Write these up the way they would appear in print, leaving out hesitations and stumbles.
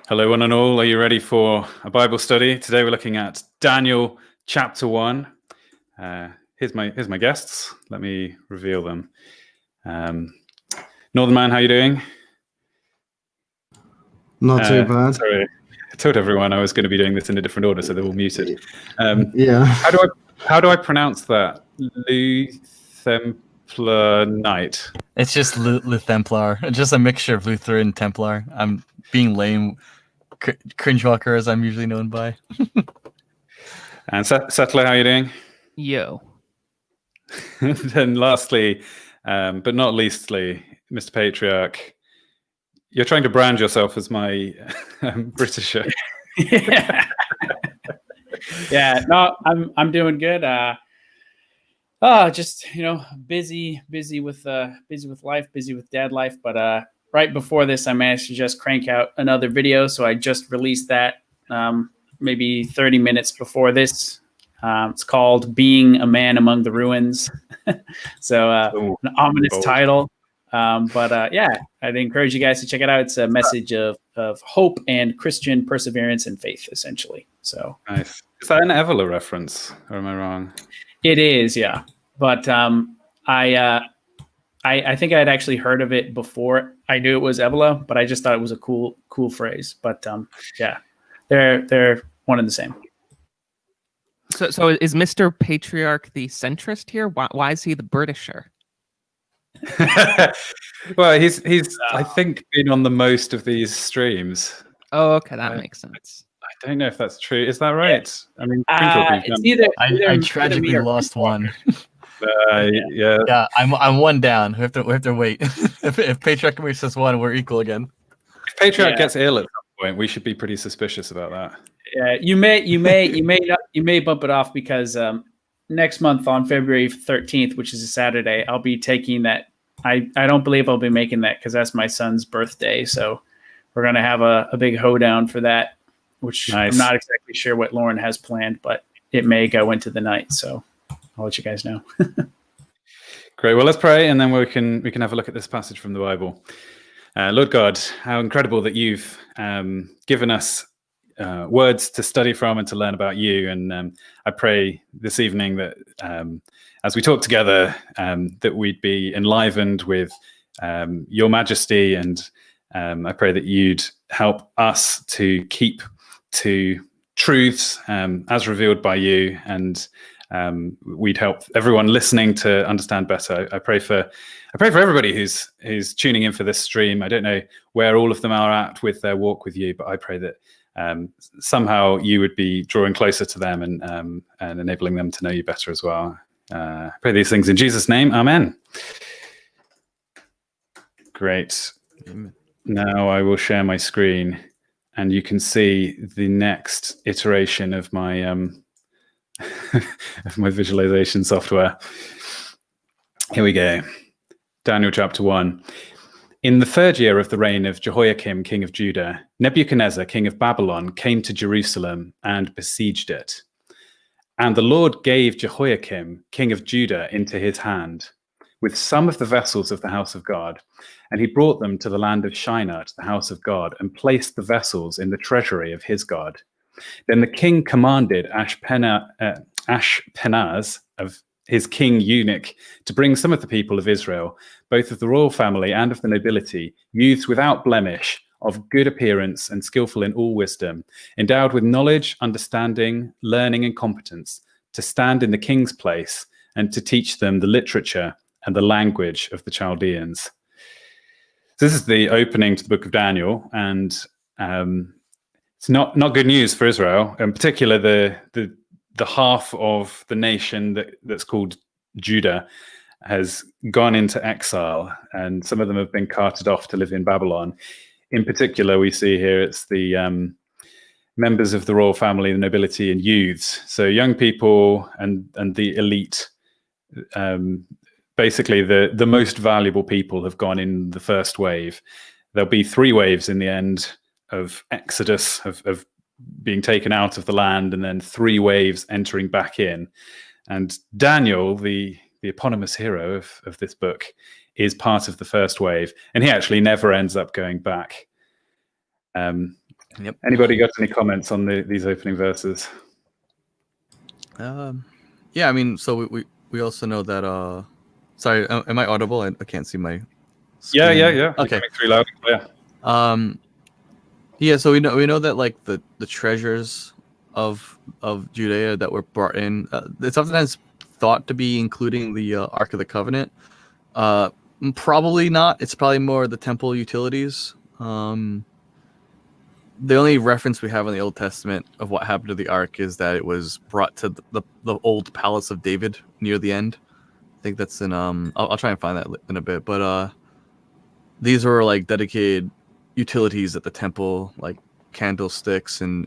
Hello, one and all. Are you ready for a Bible study? Today we're looking at Daniel chapter 1. Here's my guests. Let me reveal them. Northern Man, how are you doing? Not too bad. Sorry, I told everyone I was going to be doing this in a different order, so they're all muted. Yeah. How do I pronounce that? Luthemplar Knight. It's just Luthemplar. It's just a mixture of Luther and Templar. I'm being lame. Cringewalker, as I'm usually known by. And Settler, how are you doing? Yo. Then lastly, but not leastly, Mr. Patriarch, you're trying to brand yourself as my Britisher. Yeah, no, I'm doing good. Just busy with life, busy with dad life. But right before this, I managed to just crank out another video, so I just released that maybe 30 minutes before this. It's called "Being a Man Among the Ruins," so an ominous title. Yeah, I'd encourage you guys to check it out. It's a message of hope and Christian perseverance and faith, essentially. So nice. Is that an Evola reference, or am I wrong? It is, yeah. But I think I had actually heard of it before I knew it was Evola, but I just thought it was a cool phrase. But yeah, they're one and the same. So is Mr. Patriarch the centrist here? Why is he the Britisher? Well, he's I think been on the most of these streams. Oh, okay, that makes sense. I don't know if that's true. Is that right? Yeah. I mean, I tragically lost one. Yeah. I'm one down. We have to wait. if Patriarch says one, we're equal again. If Patriarch gets ill at some point, we should be pretty suspicious about that. Yeah, you may bump it off because next month on February 13th, which is a Saturday, I'll be taking that. I don't believe I'll be making that because that's my son's birthday. So we're gonna have a big hoedown for that, which nice. I'm not exactly sure what Lauren has planned, but it may go into the night. So I'll let you guys know. Great. Well, let's pray, and then we can have a look at this passage from the Bible. Lord God, how incredible that you've given us words to study from and to learn about you. And I pray this evening that as we talk together, that we'd be enlivened with your majesty. And I pray that you'd help us to keep to truths as revealed by you. And we'd help everyone listening to understand better. I pray for everybody who's tuning in for this stream. I don't know where all of them are at with their walk with you, but I pray that somehow you would be drawing closer to them and enabling them to know you better as well. I pray these things in Jesus' name. Amen. Great. Now I will share my screen, and you can see the next iteration of my of my visualization software. Here we go. Daniel chapter 1. In the third year of the reign of Jehoiakim, king of Judah, Nebuchadnezzar, king of Babylon, came to Jerusalem and besieged it. And the Lord gave Jehoiakim, king of Judah, into his hand, with some of the vessels of the house of God. And he brought them to the land of Shinar, to the house of God, and placed the vessels in the treasury of his God. Then the king commanded Ashpenaz, of his king eunuch, to bring some of the people of Israel, both of the royal family and of the nobility, youths without blemish, of good appearance and skillful in all wisdom, endowed with knowledge, understanding, learning, and competence, to stand in the king's place and to teach them the literature and the language of the Chaldeans. So this is the opening to the book of Daniel, and it's not good news for Israel, in particular the half of the nation that's called Judah has gone into exile, and some of them have been carted off to live in Babylon. In particular, we see here it's the members of the royal family, the nobility, and youths. So young people and the elite, basically the most valuable people have gone in the first wave. There'll be 3 waves in the end of Exodus, of being taken out of the land, and then 3 waves entering back in. And Daniel, the eponymous hero of this book, is part of the first wave, and he actually never ends up going back. Yep. Anybody got any comments on these opening verses? Yeah, I mean, so we also know that. Sorry, am I audible? I can't see my screen. Yeah. Okay. You're coming through loud and clear. Yeah, so we know that like the treasures of Judea that were brought in, it's oftentimes thought to be including the Ark of the Covenant. Probably not. It's probably more the temple utilities. The only reference we have in the Old Testament of what happened to the Ark is that it was brought to the old palace of David near the end. I think that's in I'll try and find that in a bit, but these were like dedicated utilities at the temple, like candlesticks and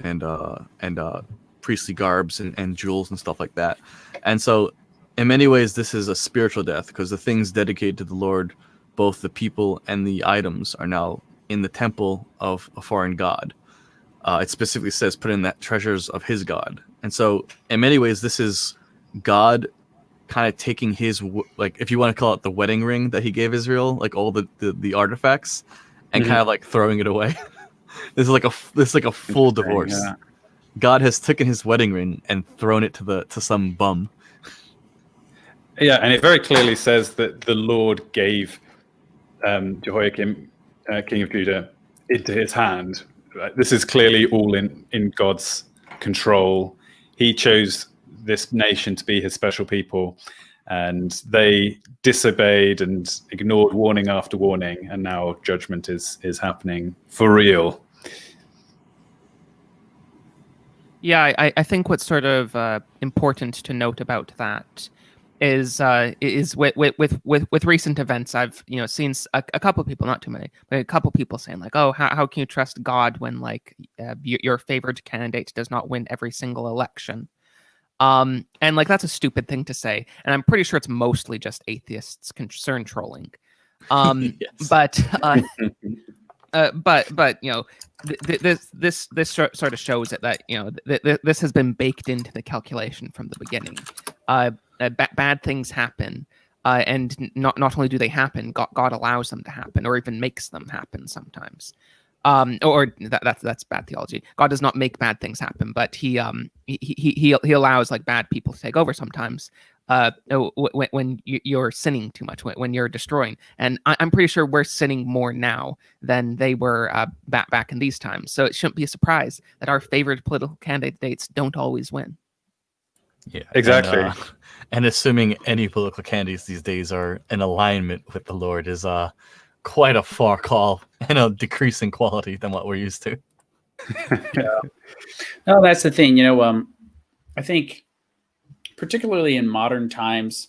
priestly garbs and jewels and stuff like that. And so in many ways this is a spiritual death, because the things dedicated to the Lord, both the people and the items, are now in the temple of a foreign god. It specifically says put in that treasures of his god. And so in many ways this is God kind of taking his, like, if you want to call it the wedding ring that he gave Israel, like all the artifacts, and kind of like throwing it away. This is like a full divorce. Yeah. God has taken his wedding ring and thrown it to some bum. Yeah, and it very clearly says that the Lord gave Jehoiakim, king of Judah, into his hand. This is clearly all in God's control. He chose this nation to be his special people, and they disobeyed and ignored warning after warning, and now judgment is happening for real. Yeah, I think what's sort of important to note about that is with recent events. I've seen a couple of people, not too many, but a couple of people saying like, oh, how can you trust God when like your favored candidate does not win every single election? And like that's a stupid thing to say, and I'm pretty sure it's mostly just atheists concern trolling. Yes. But this sort of shows it that this has been baked into the calculation from the beginning. Bad things happen, and not only do they happen, God allows them to happen, or even makes them happen sometimes. That's bad theology. God does not make bad things happen, but he allows like bad people to take over sometimes. When you're sinning too much, when you're destroying, and I'm pretty sure we're sinning more now than they were back in these times. So it shouldn't be a surprise that our favorite political candidates don't always win. Yeah, exactly. And assuming any political candidates these days are in alignment with the Lord is quite a far call and a decrease in quality than what we're used to. Yeah. No, that's the thing. I think particularly in modern times,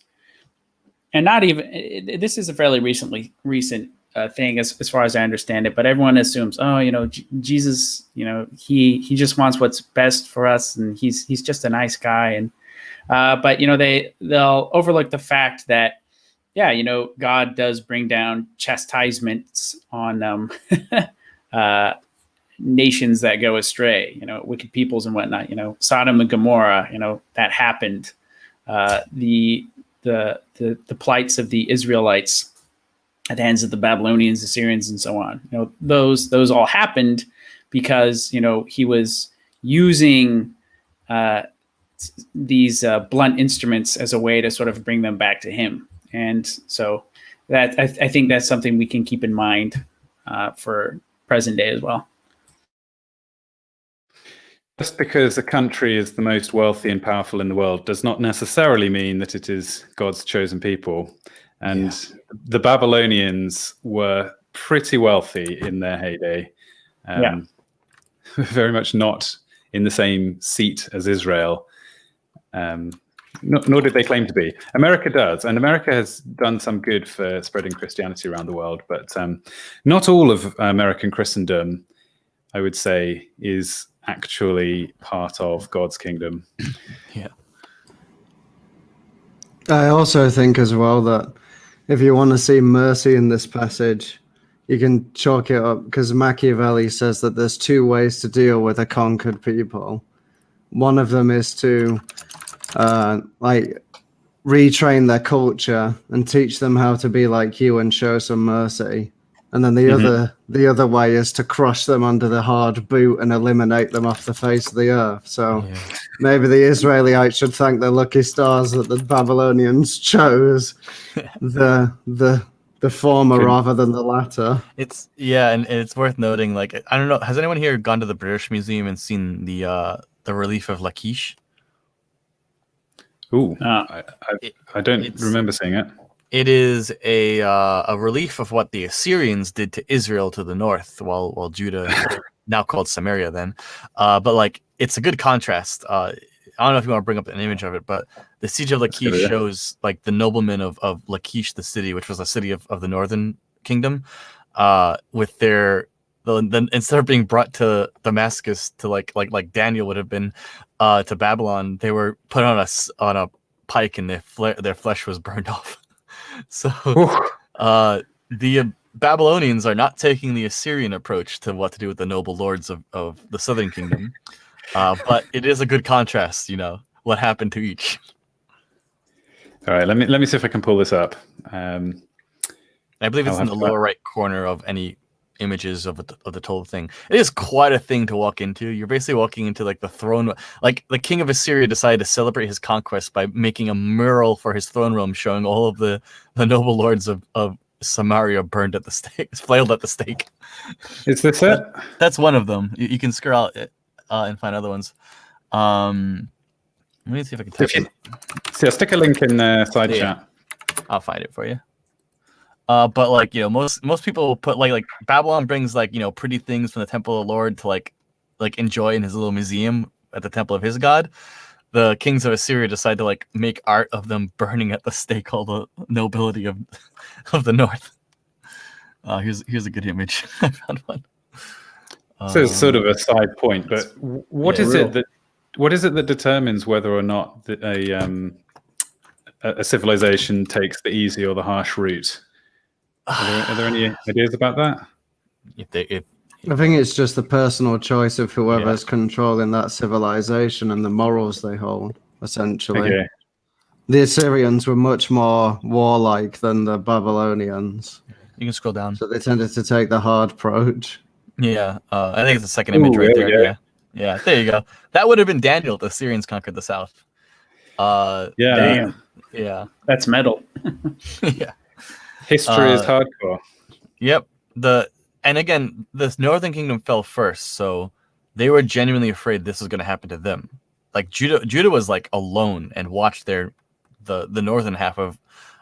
and not even this is a fairly recent thing as far as I understand it, but everyone assumes, Jesus, he just wants what's best for us, and he's just a nice guy, and but they'll overlook the fact that God does bring down chastisements on nations that go astray, wicked peoples and whatnot. Sodom and Gomorrah, that happened. The plights of the Israelites at the hands of the Babylonians, Assyrians, and so on. Those all happened because he was using these blunt instruments as a way to sort of bring them back to him. And so that I think that's something we can keep in mind for present day as well. Just because a country is the most wealthy and powerful in the world does not necessarily mean that it is God's chosen people. And the Babylonians were pretty wealthy in their heyday. Very much not in the same seat as Israel. Nor did they claim to be. America does, and America has done some good for spreading Christianity around the world, but not all of American Christendom, I would say, is actually part of God's kingdom. Yeah. I also think as well that if you want to see mercy in this passage, you can chalk it up, because Machiavelli says that there's two ways to deal with a conquered people. One of them is to retrain their culture and teach them how to be like you and show some mercy. And then the other way is to crush them under the hard boot and eliminate them off the face of the earth. So maybe the Israelites should thank their lucky stars that the Babylonians chose the former rather than the latter. And it's worth noting. Like, I don't know, has anyone here gone to the British Museum and seen the relief of Lachish? Ooh, I don't remember seeing it. It is a relief of what the Assyrians did to Israel to the north, while Judah, now called Samaria, then. But like, it's a good contrast. I don't know if you want to bring up an image of it, but the siege of Lachish shows like the noblemen of Lachish, the city, which was a city of the northern kingdom, with their instead of being brought to Damascus to like Daniel would have been to Babylon, they were put on a pike and their flesh was burned off. So the Babylonians are not taking the Assyrian approach to what to do with the noble lords of the southern kingdom, but it is a good contrast, what happened to each. All right, let me see if I can pull this up. I believe it's in the lower right corner of any images of the total thing. It is quite a thing to walk into. You're basically walking into like the throne. Like the king of Assyria decided to celebrate his conquest by making a mural for his throne room showing all of the noble lords of Samaria burned at the stake, flailed at the stake. Is this it? That's one of them. You can scroll out and find other ones. Let me see if I can type it. See, I'll stick a link in the side chat. I'll find it for you. But like, most people put like Babylon brings like, pretty things from the temple of the Lord to like enjoy in his little museum at the temple of his god. The kings of Assyria decide to like make art of them burning at the stake all the nobility of the north. Here's a good image. I found one. So it's sort of a side point, but what is it that determines whether or not a civilization takes the easy or the harsh route? Are there any ideas about that? I think it's just the personal choice of whoever's controlling that civilization and the morals they hold, essentially. Okay. The Assyrians were much more warlike than the Babylonians. You can scroll down. So they tended to take the hard approach. Yeah, I think it's the second image right there. Yeah, there you go. That would have been Daniel if the Assyrians conquered the south. Damn. Yeah. That's metal. Yeah. History is hardcore. Yep. And again, this northern kingdom fell first, so they were genuinely afraid this was going to happen to them. Like Judah was like alone and watched the northern half of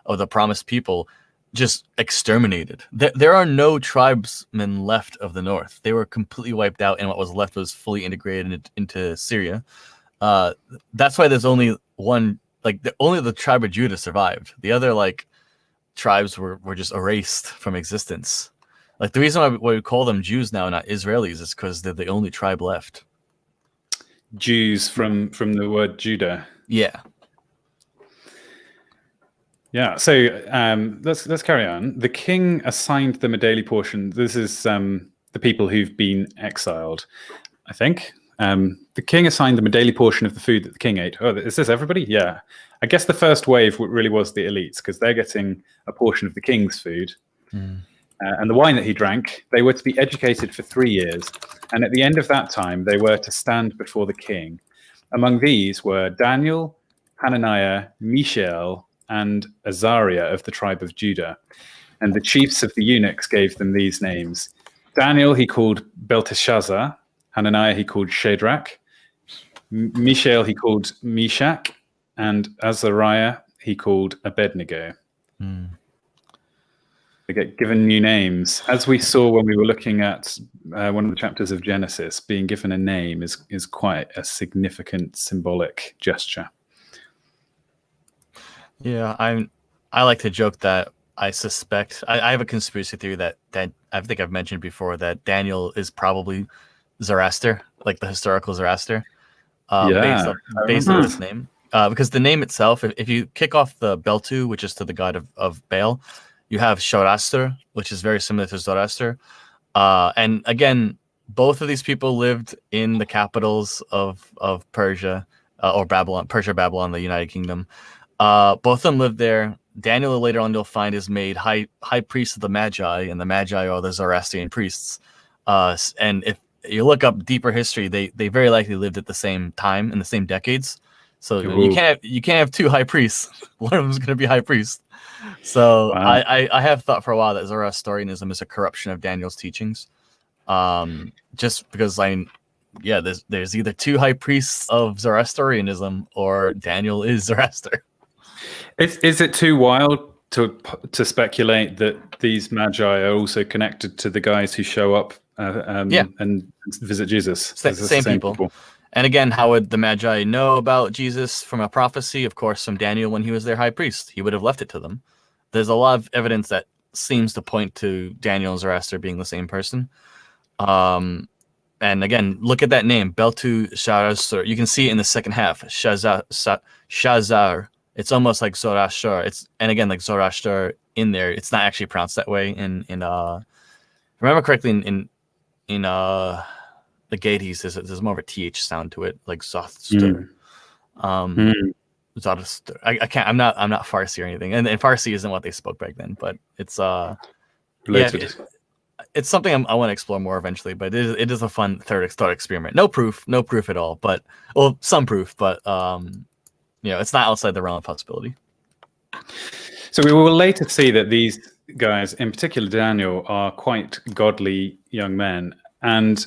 the promised people just exterminated. There are no tribesmen left of the north. They were completely wiped out, and what was left was fully integrated into Syria. That's why there's only one. Like only the tribe of Judah survived. The other tribes were just erased from existence. Like the reason why we call them Jews now, not Israelis, is because they're the only tribe left. Jews from the word Judah. Yeah. Yeah. So let's carry on. The king assigned them a daily portion. This is the people who've been exiled, I think. The king assigned them a daily portion of the food that the king ate. Oh, is this everybody? Yeah. I guess the first wave really was the elites because they're getting a portion of the king's food. And the wine that he drank, they were to be educated for 3 years. And at the end of that time, they were to stand before the king. Among these were Daniel, Hananiah, Mishael, and Azariah of the tribe of Judah. And the chiefs of the eunuchs gave them these names. Daniel he called Belteshazzar. Hananiah he called Shadrach. Mishael he called Meshach. And Azariah he called Abednego. They get given new names. As we saw when we were looking at one of the chapters of Genesis, being given a name is quite a significant symbolic gesture. Yeah, I like to joke that I suspect I have a conspiracy theory that I think I've mentioned before that Daniel is probably Zoroaster, like the historical Zoroaster, based on his name. Because the name itself, if you kick off the Beltu, which is to the god of Baal, you have Zoroaster, which is very similar to Zoroaster. And again, both of these people lived in the capitals of Persia or Babylon, Babylon, the United Kingdom. Both of them lived there. Daniel later on you'll find is made high priest of the Magi, and the Magi are the Zoroastrian priests. And if you look up deeper history, they very likely lived at the same time in the same decades. So you can't have two high priests. One of them's going to be high priest. So Wow. I have thought for a while that Zoroastrianism is a corruption of Daniel's teachings. Just because there's either two high priests of Zoroastrianism or Daniel is Zoroaster. Is it too wild to speculate that these magi are also connected to the guys who show up and visit Jesus? Same people. And again, how would the Magi know about Jesus from a prophecy? Of course, from Daniel when he was their high priest. He would have left it to them. There's a lot of evidence that seems to point to Daniel and Zoroaster being the same person. And again, look at that name, Belteshazzar. You can see it in the second half, Shazar. It's almost like Zoroaster. And again, like Zoroaster in there. It's not actually pronounced that way. If I remember correctly, in the Gades, there's more of a th sound to it, like Zothster. Zothster. I can't. I'm not Farsi or anything, and Farsi isn't what they spoke back then. But it's Related. it's something I want to explore more eventually. But it is a fun thought experiment. No proof at all. But some proof. But it's not outside the realm of possibility. So we will later see that these guys, in particular Daniel, are quite godly young men, and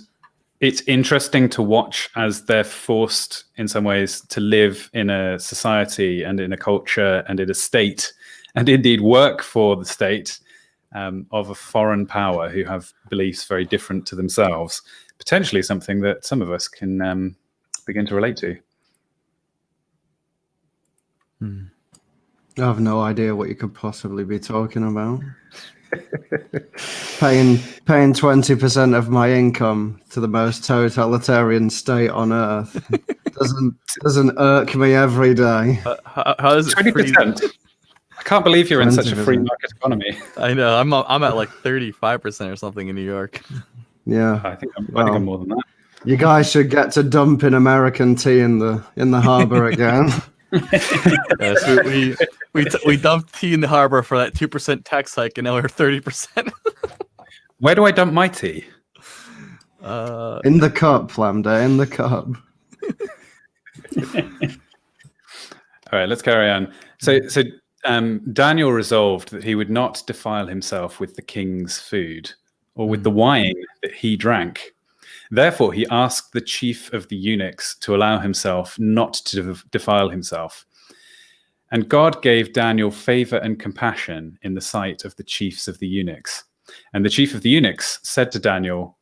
it's interesting to watch as they're forced in some ways to live in a society and in a culture and in a state, and indeed work for the state of a foreign power who have beliefs very different to themselves. Potentially something that some of us can begin to relate to. I have no idea what you could possibly be talking about. paying 20% of my income to the most totalitarian state on earth doesn't irk me every day. How is it 20%? I can't believe you're in such a free market economy. I know. I'm at like 35% or something in New York. Yeah, I think I'm more than that. You guys should get to dumping American tea in the harbor again. So we dumped tea in the harbor for that 2% tax hike, and now we're 30%. Where do I dump my tea? In the cup, Lambda, in the cup. All right, let's carry on. So Daniel resolved that he would not defile himself with the king's food or with the wine that he drank. Therefore, he asked the chief of the eunuchs to allow himself not to defile himself. And God gave Daniel favor and compassion in the sight of the chiefs of the eunuchs. And the chief of the eunuchs said to Daniel,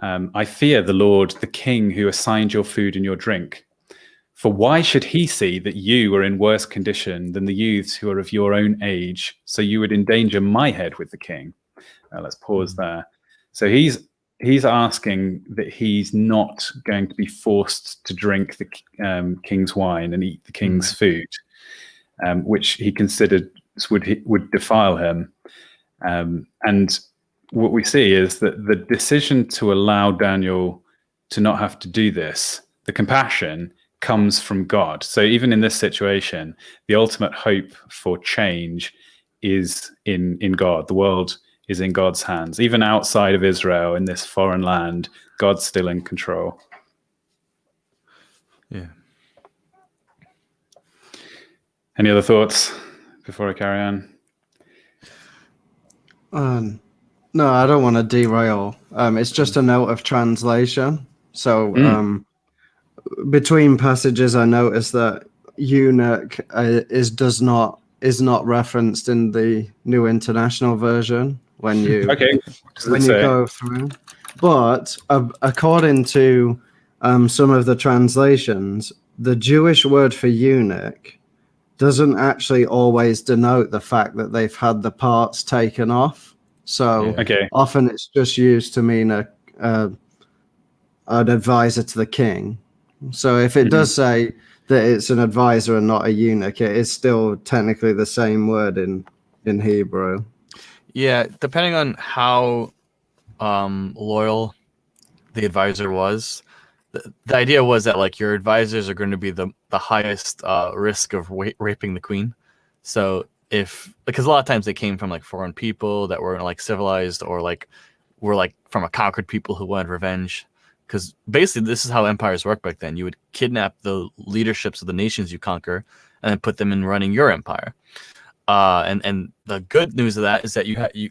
I fear the Lord, the king who assigned your food and your drink. For why should he see that you are in worse condition than the youths who are of your own age, so you would endanger my head with the king? Let's pause there. So he's asking that he's not going to be forced to drink the king's wine and eat the king's food, which he considered would defile him. And what we see is that the decision to allow Daniel to not have to do this, the compassion, comes from God. So even in this situation, the ultimate hope for change is in God. The world is in God's hands. Even outside of Israel, in this foreign land, God's still in control. Yeah. Any other thoughts before I carry on? No, I don't want to derail. It's just a note of translation. So between passages, I noticed that eunuch is not referenced in the New International Version when you go through. But according to some of the translations, the Jewish word for eunuch doesn't actually always denote the fact that they've had the parts taken off. So often it's just used to mean an advisor to the king. So if it does say that it's an advisor and not a eunuch, it is still technically the same word in Hebrew. Yeah, depending on how loyal the advisor was, the idea was that like your advisors are going to be the highest risk of raping the queen. So if, because a lot of times they came from like foreign people that weren't like civilized, or like were like from a conquered people who wanted revenge. Because basically this is how empires worked back then. You would kidnap the leaderships of the nations you conquer and then put them in running your empire. And the good news of that is that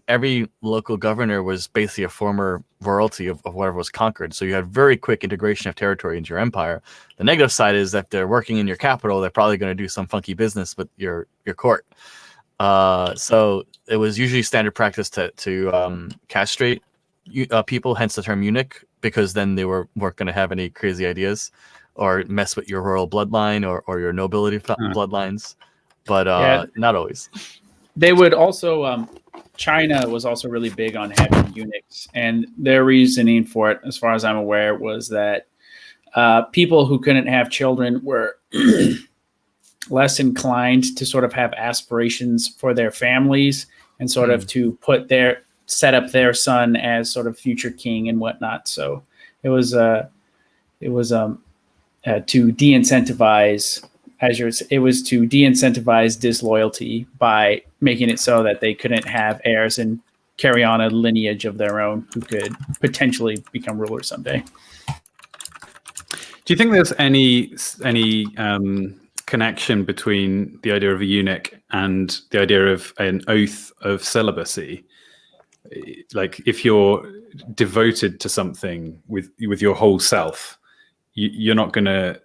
every local governor was basically a former royalty of whatever was conquered. So you had very quick integration of territory into your empire. The negative side is that they're working in your capital, they're probably going to do some funky business with your court. So it was usually standard practice to castrate people, hence the term eunuch, because then they weren't going to have any crazy ideas or mess with your royal bloodline or your nobility bloodlines. But not always. They would also, China was also really big on having eunuchs, and their reasoning for it, as far as I'm aware, was that people who couldn't have children were less inclined to sort of have aspirations for their families and sort of to set up their son as sort of future king and whatnot. So it was to de-incentivize. It was to de-incentivize disloyalty by making it so that they couldn't have heirs and carry on a lineage of their own who could potentially become rulers someday. Do you think there's any connection between the idea of a eunuch and the idea of an oath of celibacy? Like, if you're devoted to something with your whole self, you're not going to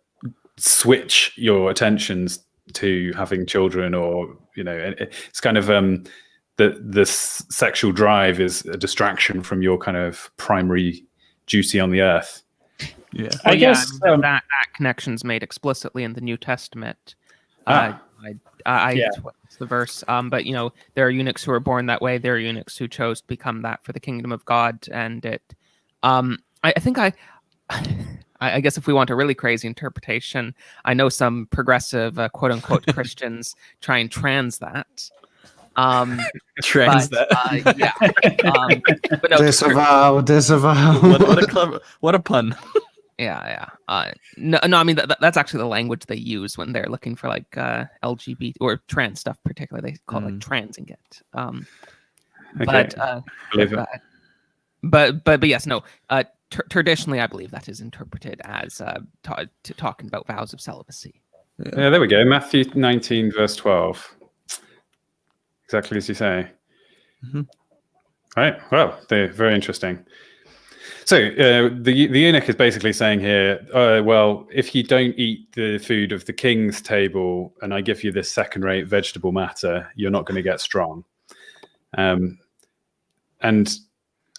switch your attentions to having children, or it's kind of the sexual drive is a distraction from your kind of primary duty on the earth. Yeah, well, I guess that connection's made explicitly in the New Testament. What's the verse? But there are eunuchs who are born that way. There are eunuchs who chose to become that for the kingdom of God, and it. I guess if we want a really crazy interpretation, I know some progressive quote unquote Christians try and trans that. Trans that. But no, disavow. What a pun. Yeah. No, I mean that's actually the language they use when they're looking for like LGBT or trans stuff, particularly. They call it like transing it. But yes, no. Traditionally, I believe that is interpreted as talking about vows of celibacy. Yeah, there we go. Matthew 19, verse 12. Exactly as you say. Mm-hmm. Right. Well, they're very interesting. So the eunuch is basically saying here, well, if you don't eat the food of the king's table and I give you this second-rate vegetable matter, you're not going to get strong. And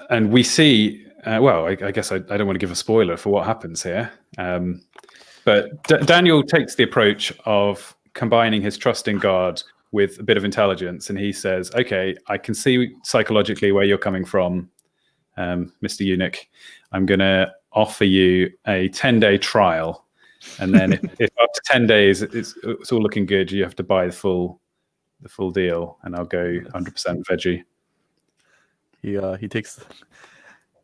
we see... I guess I don't want to give a spoiler for what happens here. But Daniel takes the approach of combining his trust in God with a bit of intelligence. And he says, okay, I can see psychologically where you're coming from, Mr. Eunuch. I'm going to offer you a 10-day trial. And then if after 10 days it's all looking good, you have to buy the full deal. And I'll go 100% veggie.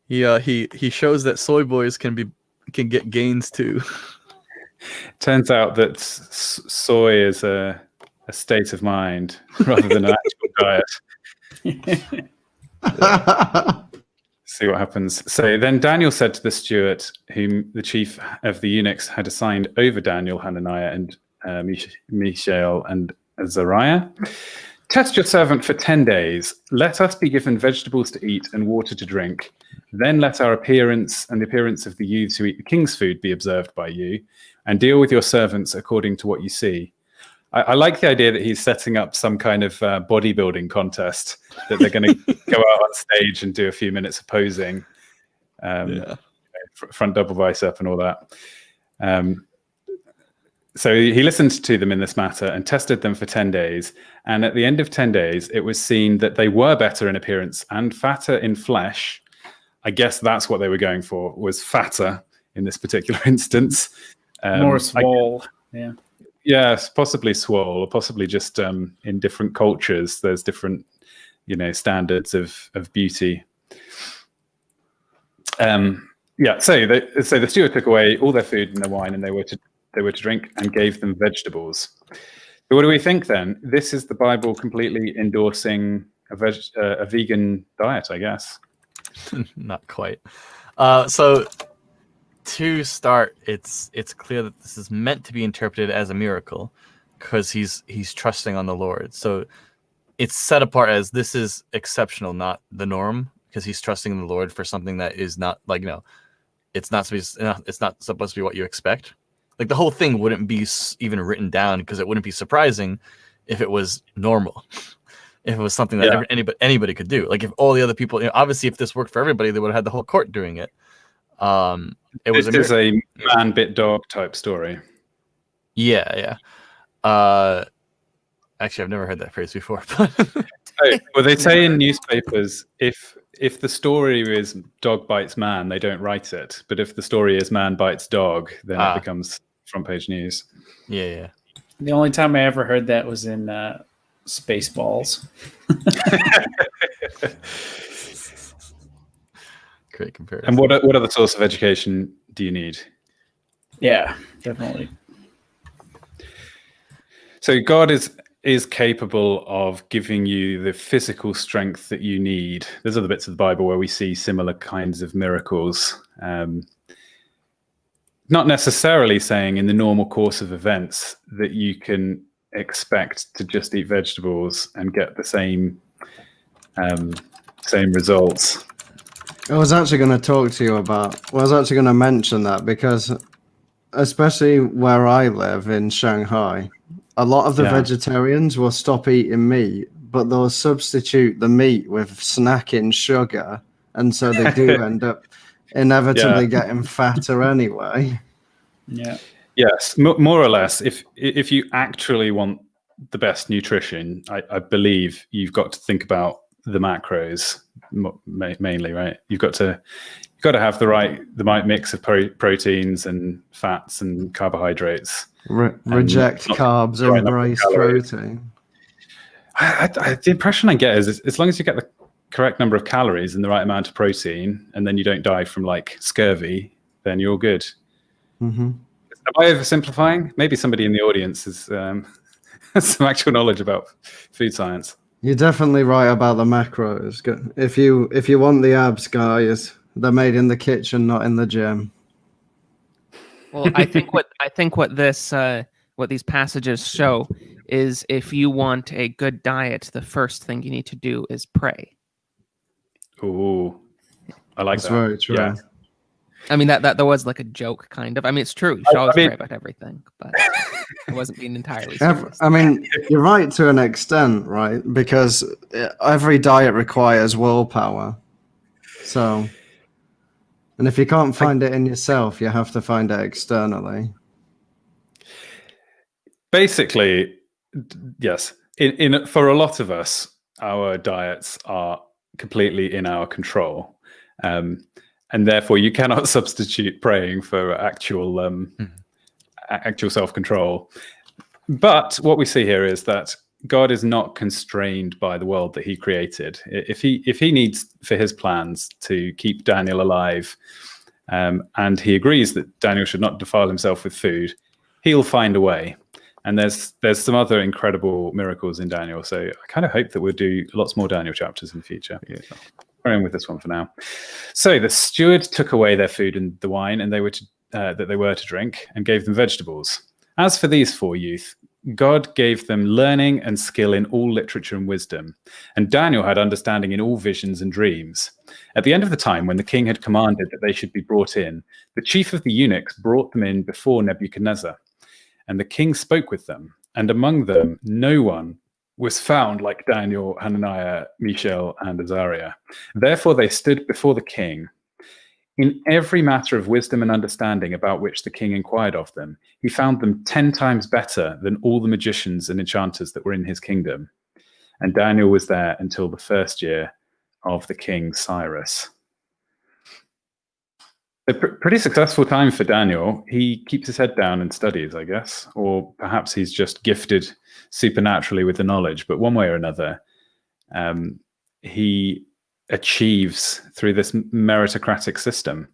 He shows that soy boys can get gains too. Turns out that soy is a state of mind rather than an actual diet. See what happens. So then Daniel said to the steward, whom the chief of the eunuchs had assigned over Daniel, Hananiah, and Mishael, and Azariah, test your servant for 10 days. Let us be given vegetables to eat and water to drink. Then let our appearance and the appearance of the youths who eat the king's food be observed by you, and deal with your servants according to what you see. I like the idea that he's setting up some kind of bodybuilding contest, that they're going to go out on stage and do a few minutes of posing, front double bicep and all that. So he listened to them in this matter and tested them for 10 days. And at the end of 10 days, it was seen that they were better in appearance and fatter in flesh. I guess that's what they were going for, was fatter in this particular instance. More swole. Yes, possibly swole, or possibly just in different cultures, there's different, standards of beauty. So the steward took away all their food and their wine, and they were to drink, and gave them vegetables. So what do we think then? This is the Bible completely endorsing a vegan diet, I guess. Not quite. So to start, it's clear that this is meant to be interpreted as a miracle because he's trusting on the Lord. So it's set apart as this is exceptional, not the norm, because he's trusting in the Lord for something that is not like, it's not supposed to be what you expect. Like the whole thing wouldn't be even written down because it wouldn't be surprising if it was normal. If it was something that anybody could do. Like if all the other people, obviously if this worked for everybody, they would have had the whole court doing it. This is a man bit dog type story. Yeah. Actually, I've never heard that phrase before. Well, they say in newspapers, if the story is dog bites man, they don't write it. But if the story is man bites dog, then it becomes front page news. Yeah. The only time I ever heard that was in Spaceballs. Great comparison. And what other source of education do you need? Yeah, definitely. So God is capable of giving you the physical strength that you need. There's other bits of the Bible where we see similar kinds of miracles. Not necessarily saying in the normal course of events that you can expect to just eat vegetables and get the same results. I was actually going to talk to you about. I was actually going to mention that because, especially where I live in Shanghai, a lot of the vegetarians will stop eating meat, but they'll substitute the meat with snacking sugar, and so they do end up inevitably getting fatter anyway. Yeah. Yes, more or less. If you actually want the best nutrition, I believe you've got to think about the macros mainly, right? You've got to have the right mix of proteins and fats and carbohydrates. Reject carbs, embrace protein. The impression I get is as long as you get the correct number of calories and the right amount of protein, and then you don't die from like scurvy, then you're good. Mm-hmm. Am I oversimplifying? Maybe somebody in the audience has some actual knowledge about food science. You're definitely right about the macros. If you want the abs, guys, they're made in the kitchen, not in the gym. Well, I think what these passages show is if you want a good diet, the first thing you need to do is pray. Ooh, I like That's that. very true. Yeah. I mean, that was like a joke, kind of. I mean, it's true. You should always pray about everything, but I wasn't being entirely serious. I mean, you're right to an extent, right? Because every diet requires willpower. So, and if you can't find it in yourself, you have to find it externally. Basically, yes. For a lot of us, our diets are completely in our control. And therefore, you cannot substitute praying for actual self-control. But what we see here is that God is not constrained by the world that He created. If He needs for His plans to keep Daniel alive, and He agrees that Daniel should not defile himself with food, He'll find a way. And there's some other incredible miracles in Daniel. So I kind of hope that we'll do lots more Daniel chapters in the future. Carry on with this one for now. So the steward took away their food and the wine, and that they were to drink, and gave them vegetables. As for these 4 youth, God gave them learning and skill in all literature and wisdom, and Daniel had understanding in all visions and dreams. At the end of the time, when the king had commanded that they should be brought in, the chief of the eunuchs brought them in before Nebuchadnezzar, and the king spoke with them, and among them no one was found like Daniel, Hananiah, Mishael, and Azariah. Therefore they stood before the king. In every matter of wisdom and understanding about which the king inquired of them, he found them 10 times better than all the magicians and enchanters that were in his kingdom. And Daniel was there until the 1st year of the king Cyrus. A pretty successful time for Daniel. He keeps his head down and studies, I guess, or perhaps he's just gifted supernaturally with the knowledge. But one way or another, he achieves through this meritocratic system.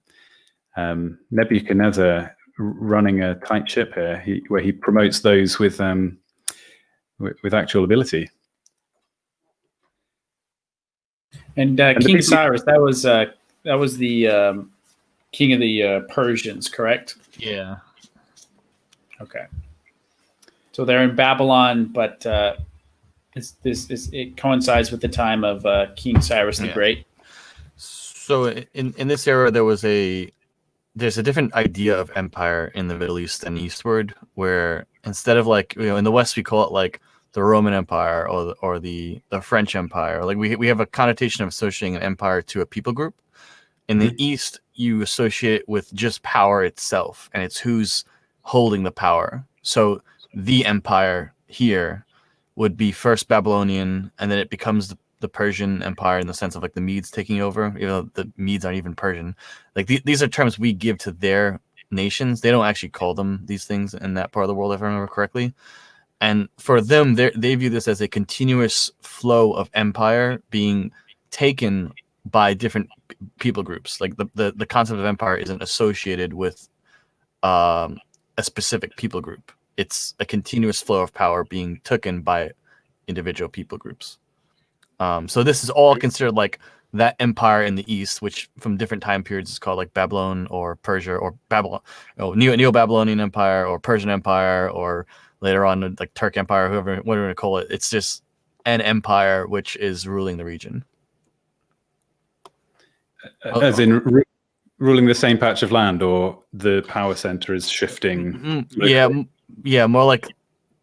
Nebuchadnezzar running a tight ship here, where he promotes those with with actual ability. And King Cyrus, that was the king of the Persians, correct? Yeah. Okay. So they're in Babylon, but it coincides with the time of King Cyrus the Great. So in this era, there's a different idea of empire in the Middle East and eastward, where instead of like, in the West we call it like the Roman Empire or the French Empire. Like we have a connotation of associating an empire to a people group. In the East, you associate it with just power itself, and it's who's holding the power. So the empire here would be first Babylonian, and then it becomes the Persian Empire in the sense of like the Medes taking over. The Medes aren't even Persian. Like these are terms we give to their nations. They don't actually call them these things in that part of the world, if I remember correctly. And for them, they view this as a continuous flow of empire being taken by different people groups. Like the concept of empire isn't associated with a specific people group. It's a continuous flow of power being taken by individual people groups. So this is all considered like that empire in the East, which from different time periods is called like Babylon or Persia or Babylon, Neo-Babylonian Empire or Persian Empire, or later on like Turk Empire, whatever you want to call it. It's just an empire which is ruling the region. As in ruling the same patch of land, or the power center is shifting? Yeah, more like,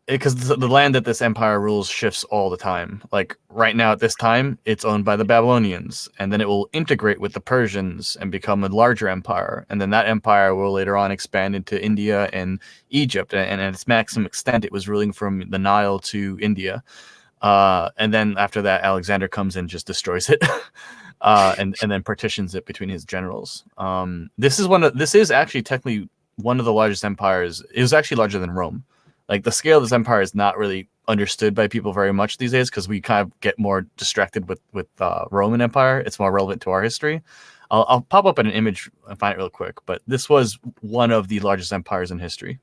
because the land that this empire rules shifts all the time. Like right now at this time, it's owned by the Babylonians, and then it will integrate with the Persians and become a larger empire. And then that empire will later on expand into India and Egypt. And at its maximum extent, it was ruling from the Nile to India. And then after that, Alexander comes and just destroys it. And then partitions it between his generals. This is actually technically one of the largest empires. It was actually larger than Rome. Like the scale of this empire is not really understood by people very much these days, because we kind of get more distracted with Roman Empire. It's more relevant to our history. I'll pop up an image and find it real quick, but this was one of the largest empires in history.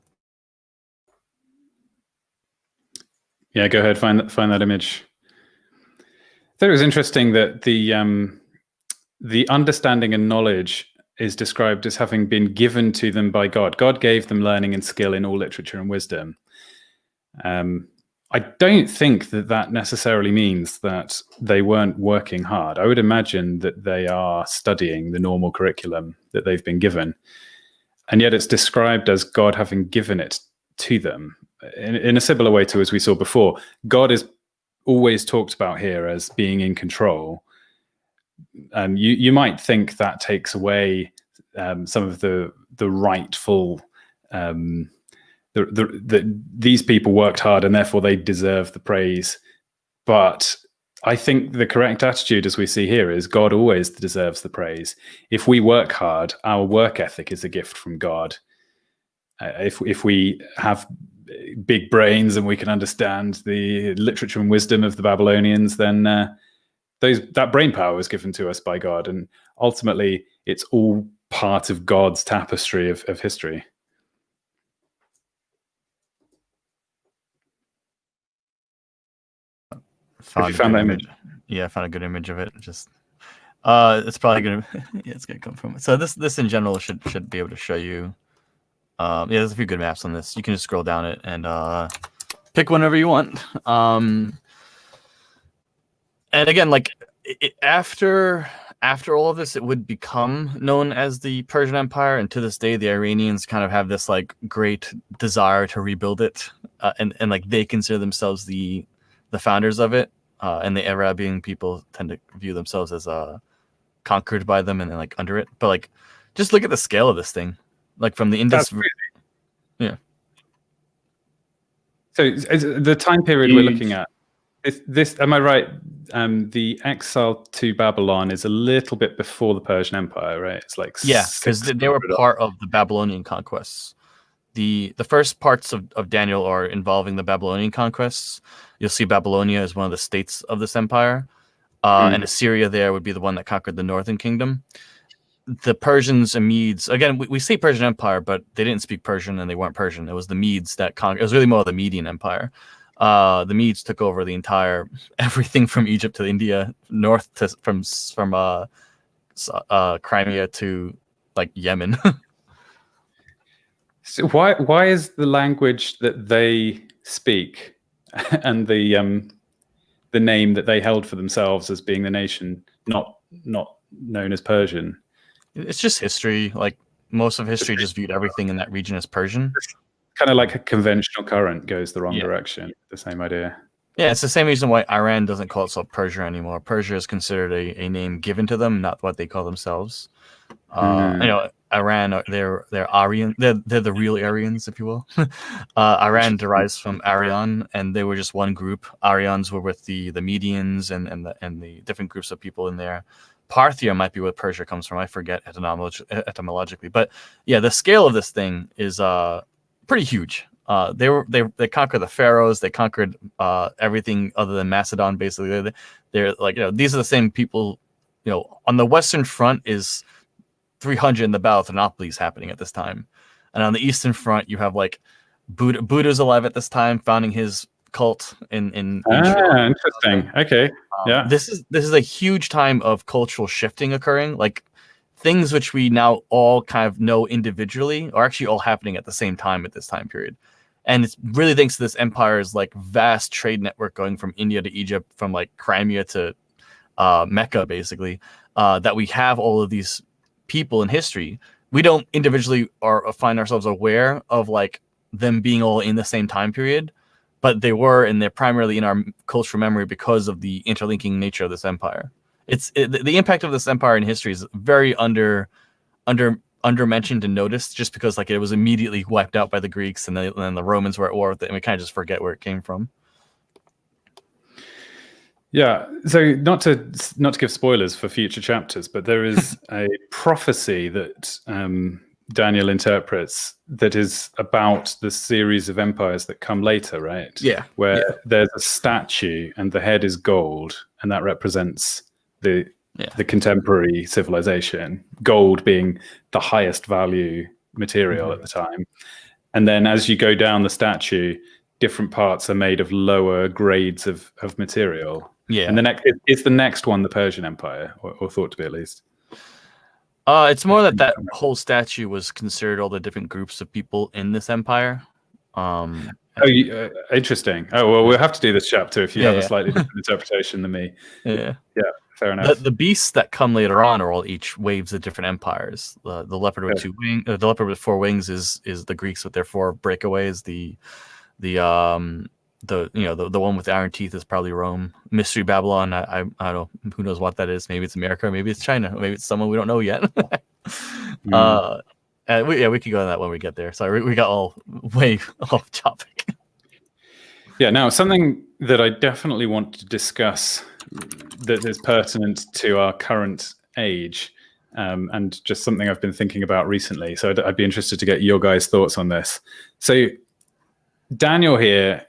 Yeah, go ahead, find that image. I thought it was interesting that the understanding and knowledge is described as having been given to them by God. God gave them learning and skill in all literature and wisdom. I don't think that necessarily means that they weren't working hard. I would imagine that they are studying the normal curriculum that they've been given. And yet it's described as God having given it to them. In a similar way to as we saw before, God is always talked about here as being in control. You might think that takes away some of the rightful these people worked hard and therefore they deserve the praise. But I think the correct attitude, as we see here, is God always deserves the praise. If we work hard, our work ethic is a gift from God. If we have big brains and we can understand the literature and wisdom of the Babylonians, then that brain power was given to us by God, and ultimately it's all part of God's tapestry of history. Have you found that image? Yeah, I found a good image of it. Just it's probably gonna it's gonna come from it. So this in general should be able to show you. Yeah, there's a few good maps on this. You can just scroll down it and pick whenever you want. And again, like after all of this, it would become known as the Persian Empire, and to this day, the Iranians kind of have this like great desire to rebuild it, and like they consider themselves the founders of it, and the Arabian people tend to view themselves as conquered by them and then like under it. But like, just look at the scale of this thing, like from the Indus. Yeah. So the time period we're looking at, this am I right? The exile to Babylon is a little bit before the Persian Empire, right? It's like because they were part of the Babylonian conquests. The first parts of Daniel are involving the Babylonian conquests. You'll see Babylonia as one of the states of this empire, and Assyria there would be the one that conquered the northern kingdom. The Persians and Medes, again, we say Persian Empire, but they didn't speak Persian and they weren't Persian. It was the Medes that conquered. It was really more of the Median Empire. the Medes took over the entire everything from Egypt to India, north to from Crimea to like Yemen. So why is the language that they speak and the name that they held for themselves as being the nation not known as Persian? It's just history. Like most of history just viewed everything in that region as Persian. Kind of like a conventional current goes the wrong Yeah. direction. The same idea. Yeah, it's the same reason why Iran doesn't call itself Persia anymore. Persia is considered a name given to them, not what they call themselves. You know, Iran, they're Aryan. They're the real Aryans, if you will. Iran derives from Aryan, and they were just one group. Aryans were with the Medians and the different groups of people in there. Parthia might be where Persia comes from. I forget etymologically, but yeah, the scale of this thing is pretty huge. They conquered the pharaohs. They conquered everything other than Macedon. Basically, they're like, you know, these are the same people. You know, on the Western Front is 300 in the Battle of Thermopylae is happening at this time, and on the Eastern Front you have like Buddha's alive at this time, founding his cult in interesting. Okay, yeah. This is a huge time of cultural shifting occurring. Like things which we now all kind of know individually are actually all happening at the same time at this time period. And it's really thanks to this empire's like vast trade network going from India to Egypt, from like Crimea to Mecca, basically, that we have all of these people in history. We don't individually or find ourselves aware of like them being all in the same time period, but they were, and they're primarily in our cultural memory because of the interlinking nature of this empire. The impact of this empire in history is very under mentioned and noticed, just because like it was immediately wiped out by the Greeks, and then the Romans were at war with it, and we kind of just forget where it came from. Yeah, so not to give spoilers for future chapters, but there is a prophecy that Daniel interprets that is about the series of empires that come later, right? Yeah. Where there's a statue and the head is gold, and that represents the contemporary civilization, gold being the highest value material at the time. And then as you go down the statue, different parts are made of lower grades of material. Yeah. And the next one the Persian Empire, or thought to be at least. It's more that whole statue was considered all the different groups of people in this empire. Interesting. Oh, well, we'll have to do this chapter if you have a slightly different interpretation than me. Yeah. Fair enough. The beasts that come later on are all each waves of different empires. The leopard with two wings, the leopard with four wings is the Greeks with their four breakaways. The one with the iron teeth is probably Rome. Mystery Babylon, I don't know, who knows what that is. Maybe it's America, maybe it's China, maybe it's someone we don't know yet. We could go on that when we get there. Sorry, we got all way off topic. Yeah, now something that I definitely want to discuss that is pertinent to our current age, and just something I've been thinking about recently. So I'd be interested to get your guys' thoughts on this. So Daniel here,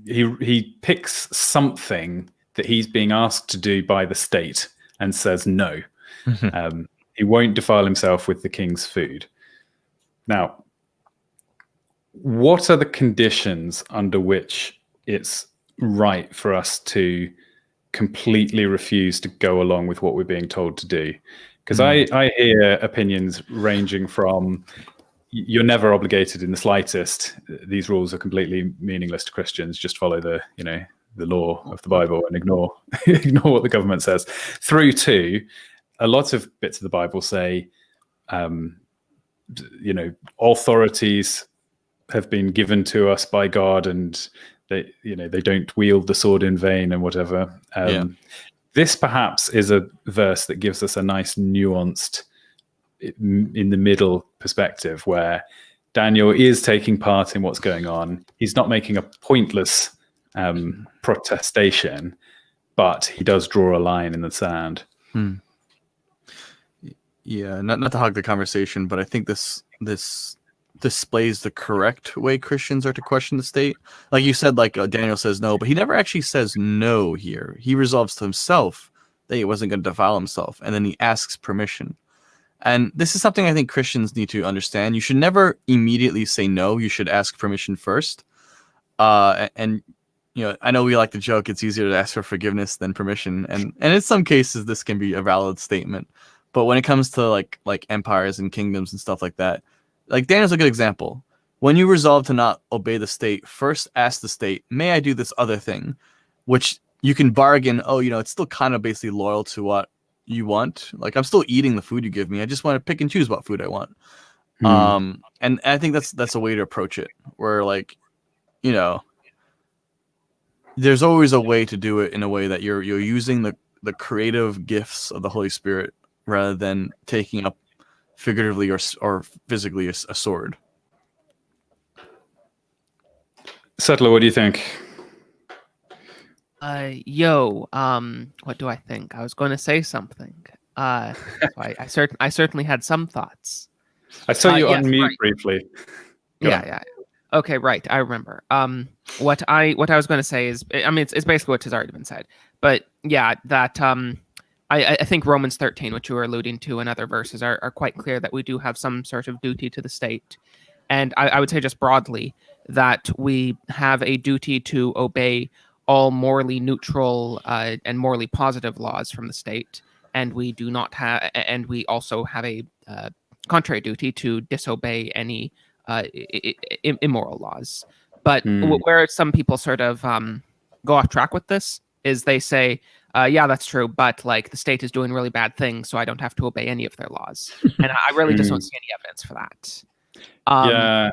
he picks something that he's being asked to do by the state and says no. He won't defile himself with the king's food. Now, what are the conditions under which it's right for us to completely refuse to go along with what we're being told to do? Because I hear opinions ranging from, you're never obligated in the slightest. These rules are completely meaningless to Christians. Just follow the law of the Bible and ignore what the government says. Through to a lot of bits of the Bible say, authorities have been given to us by God, and they don't wield the sword in vain and whatever. This perhaps is a verse that gives us a nice nuanced, in the middle perspective, where Daniel is taking part in what's going on. He's not making a pointless protestation, but he does draw a line in the sand. Yeah, not to hog the conversation, but I think this displays the correct way Christians are to question the state. Like you said, Daniel says no, but he never actually says no here. He resolves to himself that he wasn't going to defile himself, and then he asks permission. And this is something I think Christians need to understand. You should never immediately say no. You should ask permission first. And I know we like to joke it's easier to ask for forgiveness than permission, and in some cases this can be a valid statement. But when it comes to like empires and kingdoms and stuff like that, like Daniel's a good example. When you resolve to not obey the state, first ask the state, may I do this other thing? Which you can bargain, it's still kind of basically loyal to what you want. Like, I'm still eating the food you give me. I just want to pick and choose what food I want. And I think that's a way to approach it, where there's always a way to do it in a way that you're using the creative gifts of the Holy Spirit rather than taking up figuratively or physically a sword. Settler, what do you think? What do I think? I was going to say something. So I certainly had some thoughts. I saw you yes, on mute right. briefly. Yeah. Okay, right. I remember. What I was going to say is, it's basically what has already been said. But yeah, that I think Romans 13, which you were alluding to, and other verses are quite clear that we do have some sort of duty to the state. And I would say just broadly that we have a duty to obey all morally neutral and morally positive laws from the state, and we do not have, and we also have a contrary duty to disobey any immoral laws. But where some people sort of go off track with this is they say, yeah, that's true, but like the state is doing really bad things, so I don't have to obey any of their laws. And I really just don't see any evidence for that. Yeah,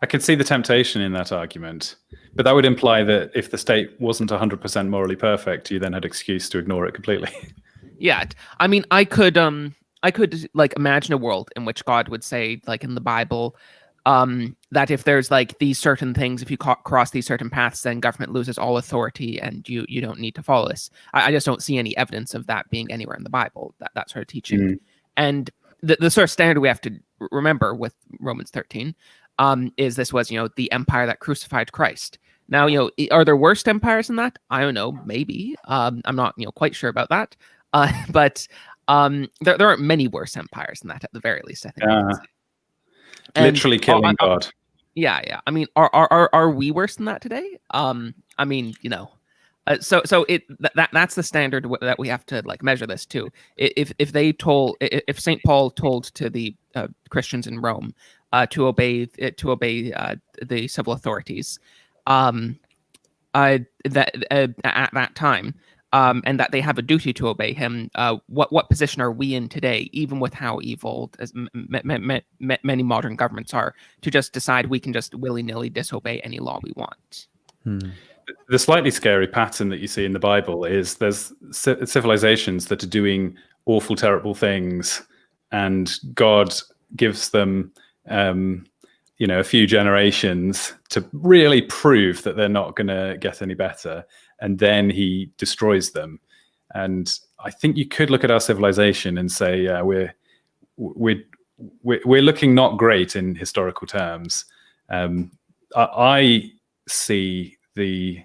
I could see the temptation in that argument, but that would imply that if the state wasn't 100% morally perfect, you then had excuse to ignore it completely. Yeah, I mean, I could like imagine a world in which God would say, like in the Bible, that if there's like these certain things, if you cross these certain paths, then government loses all authority and you don't need to follow this. I just don't see any evidence of that being anywhere in the Bible, that sort of teaching. And the sort of standard we have to remember with Romans 13 is this was, the empire that crucified Christ. Now, are there worse empires than that? I don't know, maybe. I'm not, quite sure about that. But there aren't many worse empires than that, at the very least, I think. Literally killing God. Yeah. I mean, are we worse than that today? So that's the standard that we have to like measure this to. If St. Paul told to the Christians in Rome to obey the civil authorities, at that time, and that they have a duty to obey him, what position are we in today, even with how evil as many modern governments are, to just decide we can just willy-nilly disobey any law we want? The slightly scary pattern that you see in the Bible is there's civilizations that are doing awful, terrible things, and God gives them, a few generations to really prove that they're not going to get any better, and then he destroys them. And I think you could look at our civilization and say, we're looking not great in historical terms. I see the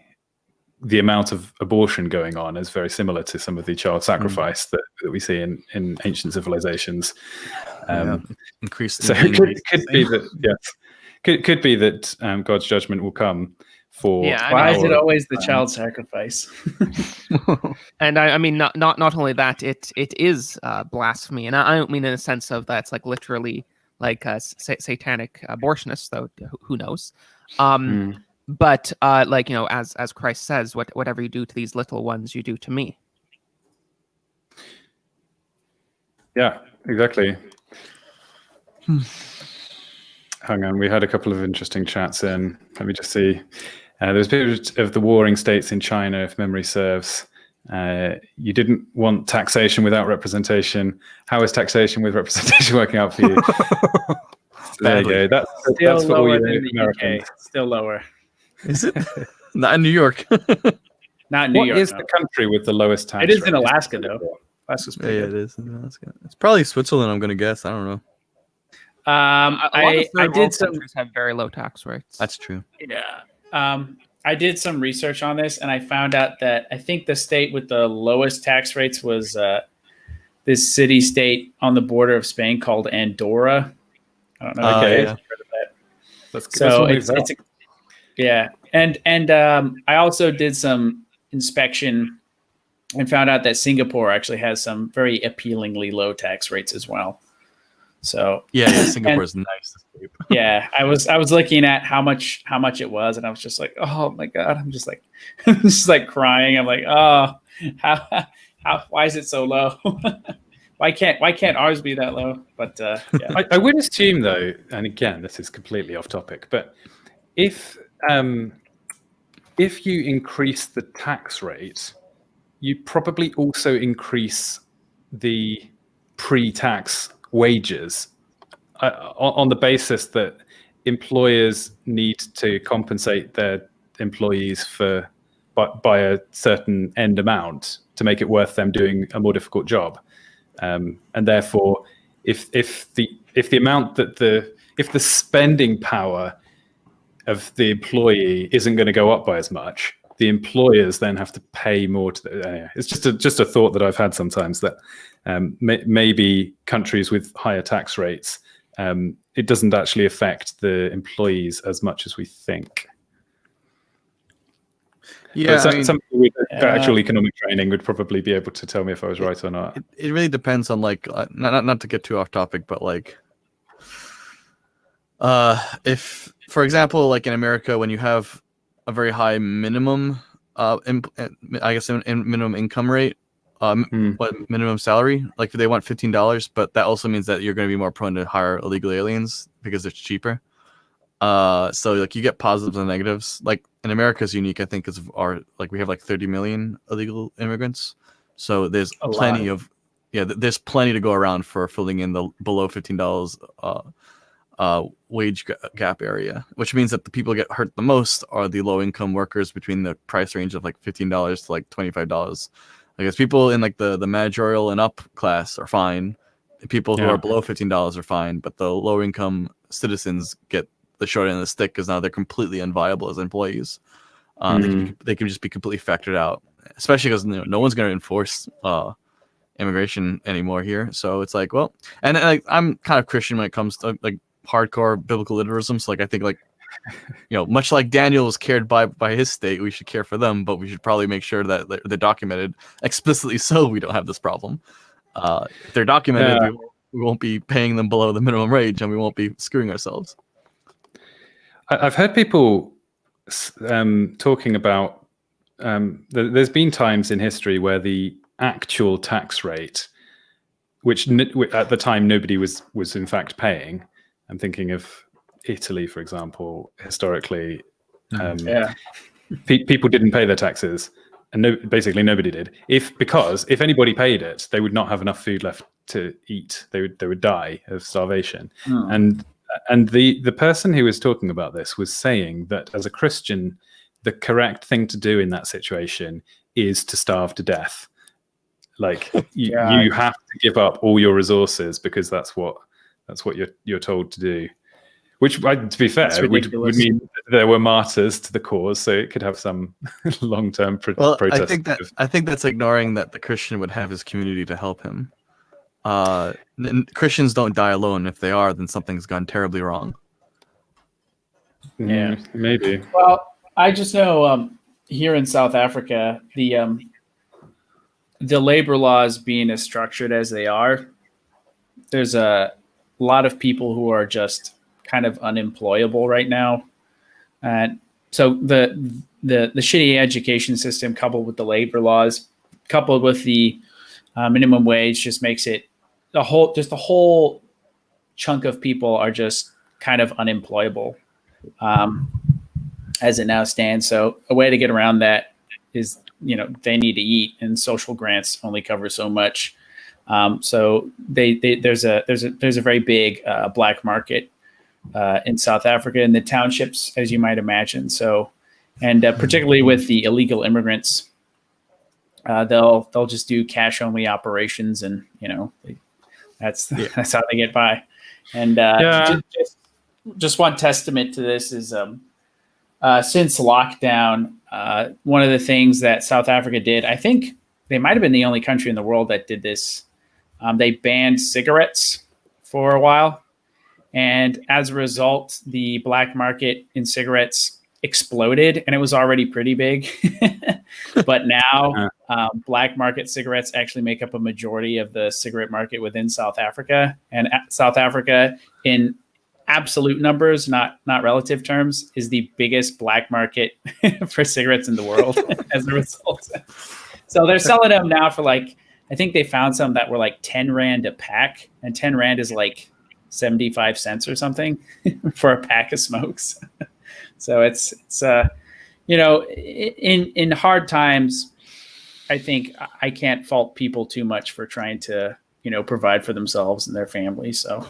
amount of abortion going on is very similar to some of the child sacrifice that we see in ancient civilizations. Increased. So it could be that, yes, could be that God's judgment will come for. Yeah, why is it always the child sacrifice? And I mean, not only that, it is blasphemy, and I don't mean in a sense of that's like literally like satanic abortionists, though. Who knows? But as Christ says, whatever you do to these little ones, you do to me. Yeah, exactly. Hang on, we had a couple of interesting chats in. Let me just see. There's a bit of the warring states in China, if memory serves. You didn't want taxation without representation. How is taxation with representation working out for you? There you go. That's for all you Americans. Still lower. Is it? Not in New York. Not in New York. What is the country with the lowest tax rate? It is rate? in Alaska, though. Alaska's pretty good. It is in Alaska. It's probably Switzerland, I'm going to guess. I don't know. I did some countries have very low tax rates. That's true. Yeah. I did some research on this, and I found out that I think the state with the lowest tax rates was this city-state on the border of Spain called Andorra. I don't know if you've heard of that. So Yeah, and I also did some inspection and found out that Singapore actually has some very appealingly low tax rates as well. So Yeah, Singapore is nice to escape. yeah, I was looking at how much it was, and I was just like, oh my god, I'm just like crying. I'm like, oh, how why is it so low? why can't ours be that low? But yeah, I would assume though, and again, this is completely off topic, but if you increase the tax rate, you probably also increase the pre-tax wages on the basis that employers need to compensate their employees for by a certain end amount to make it worth them doing a more difficult job, and therefore, if the amount that if the spending power of the employee isn't going to go up by as much, the employers then have to pay more to the, it's just a thought that I've had sometimes, that maybe countries with higher tax rates, it doesn't actually affect the employees as much as we think. Yeah, but somebody with actual economic training would probably be able to tell me if I was right or not. It really depends on, like, not to get too off topic, but like, if, for example, like in America, when you have a very high minimum, I guess minimum income rate, what minimum salary, like they want $15, but that also means that you're going to be more prone to hire illegal aliens because it's cheaper. So like you get positives and negatives. Like in America's unique, I think, because of our, like, we have like 30 million illegal immigrants, so there's plenty of there's plenty to go around for filling in the below $15 wage gap area, which means that the people who get hurt the most are the low income workers between the price range of like $15 to like $25. I guess people in like the managerial and up class are fine. People who are below $15 are fine, but the low income citizens get the short end of the stick because now they're completely unviable as employees. They can just be completely factored out, especially because no one's going to enforce immigration anymore here. So it's like, well, and like I'm kind of Christian when it comes to like hardcore biblical literalism. So like I think, like, much like Daniel was cared by his state, we should care for them, but we should probably make sure that they're documented explicitly so we don't have this problem. If they're documented, we won't be paying them below the minimum wage, and we won't be screwing ourselves. I've heard people talking about there's been times in history where the actual tax rate, which at the time nobody was in fact paying. I'm thinking of Italy, for example. Historically, people didn't pay their taxes, and basically nobody did. Because if anybody paid it, they would not have enough food left to eat. They would die of starvation. And the person who was talking about this was saying that as a Christian, the correct thing to do in that situation is to starve to death. Like you have to give up all your resources because that's what you're told to do. Which, to be fair, would mean there were martyrs to the cause, so it could have some long-term protest. I think that's ignoring that the Christian would have his community to help him. Christians don't die alone. If they are, then something's gone terribly wrong. Yeah, maybe. Well, I just know here in South Africa, the labor laws being as structured as they are, there's a lot of people who are just kind of unemployable right now, and so the shitty education system, coupled with the labor laws, coupled with the minimum wage, just makes it a whole chunk of people are just kind of unemployable as it now stands. So a way to get around that is, they need to eat, and social grants only cover so much. So there's a very big black market in South Africa, in the townships, as you might imagine. So, and particularly with the illegal immigrants, they'll just do cash only operations, and that's how they get by. And just one testament to this is since lockdown, one of the things that South Africa did, I think they might have been the only country in the world that did this. They banned cigarettes for a while. And as a result, the black market in cigarettes exploded, and it was already pretty big. But now black market cigarettes actually make up a majority of the cigarette market within South Africa. And South Africa, in absolute numbers, not relative terms, is the biggest black market for cigarettes in the world as a result. So they're selling them now for like, I think they found some that were like 10 Rand a pack, and 10 Rand is like 75 cents or something for a pack of smokes. So it's you know, in hard times, I think I can't fault people too much for trying to, you know, provide for themselves and their families. So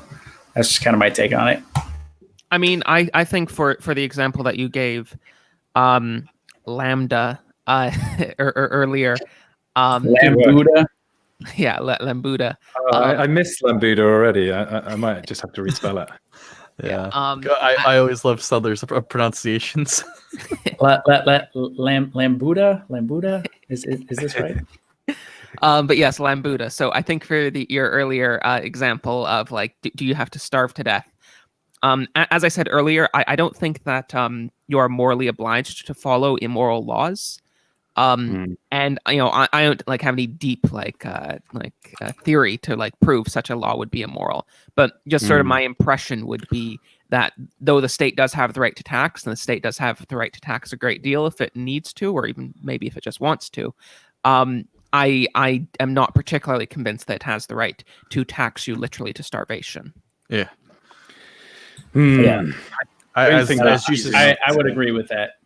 that's just kind of my take on it. I mean, I think for the example that you gave, Lambda earlier, Lambuda. yeah, Lambuda. I missed Lambuda already. I might just have to respell it. Yeah. I always love Southern pronunciations. Lambuda. Is this right? But yes, Lambuda. So I think for your earlier example of like, do you have to starve to death? As I said earlier, I don't think that you are morally obliged to follow immoral laws. And you know, I don't like have any deep theory to like prove such a law would be immoral. But just sort of my impression would be that though the state does have the right to tax, and the state does have the right to tax a great deal if it needs to, or even maybe if it just wants to, I am not particularly convinced that it has the right to tax you literally to starvation. Yeah. Yeah. I would agree with that.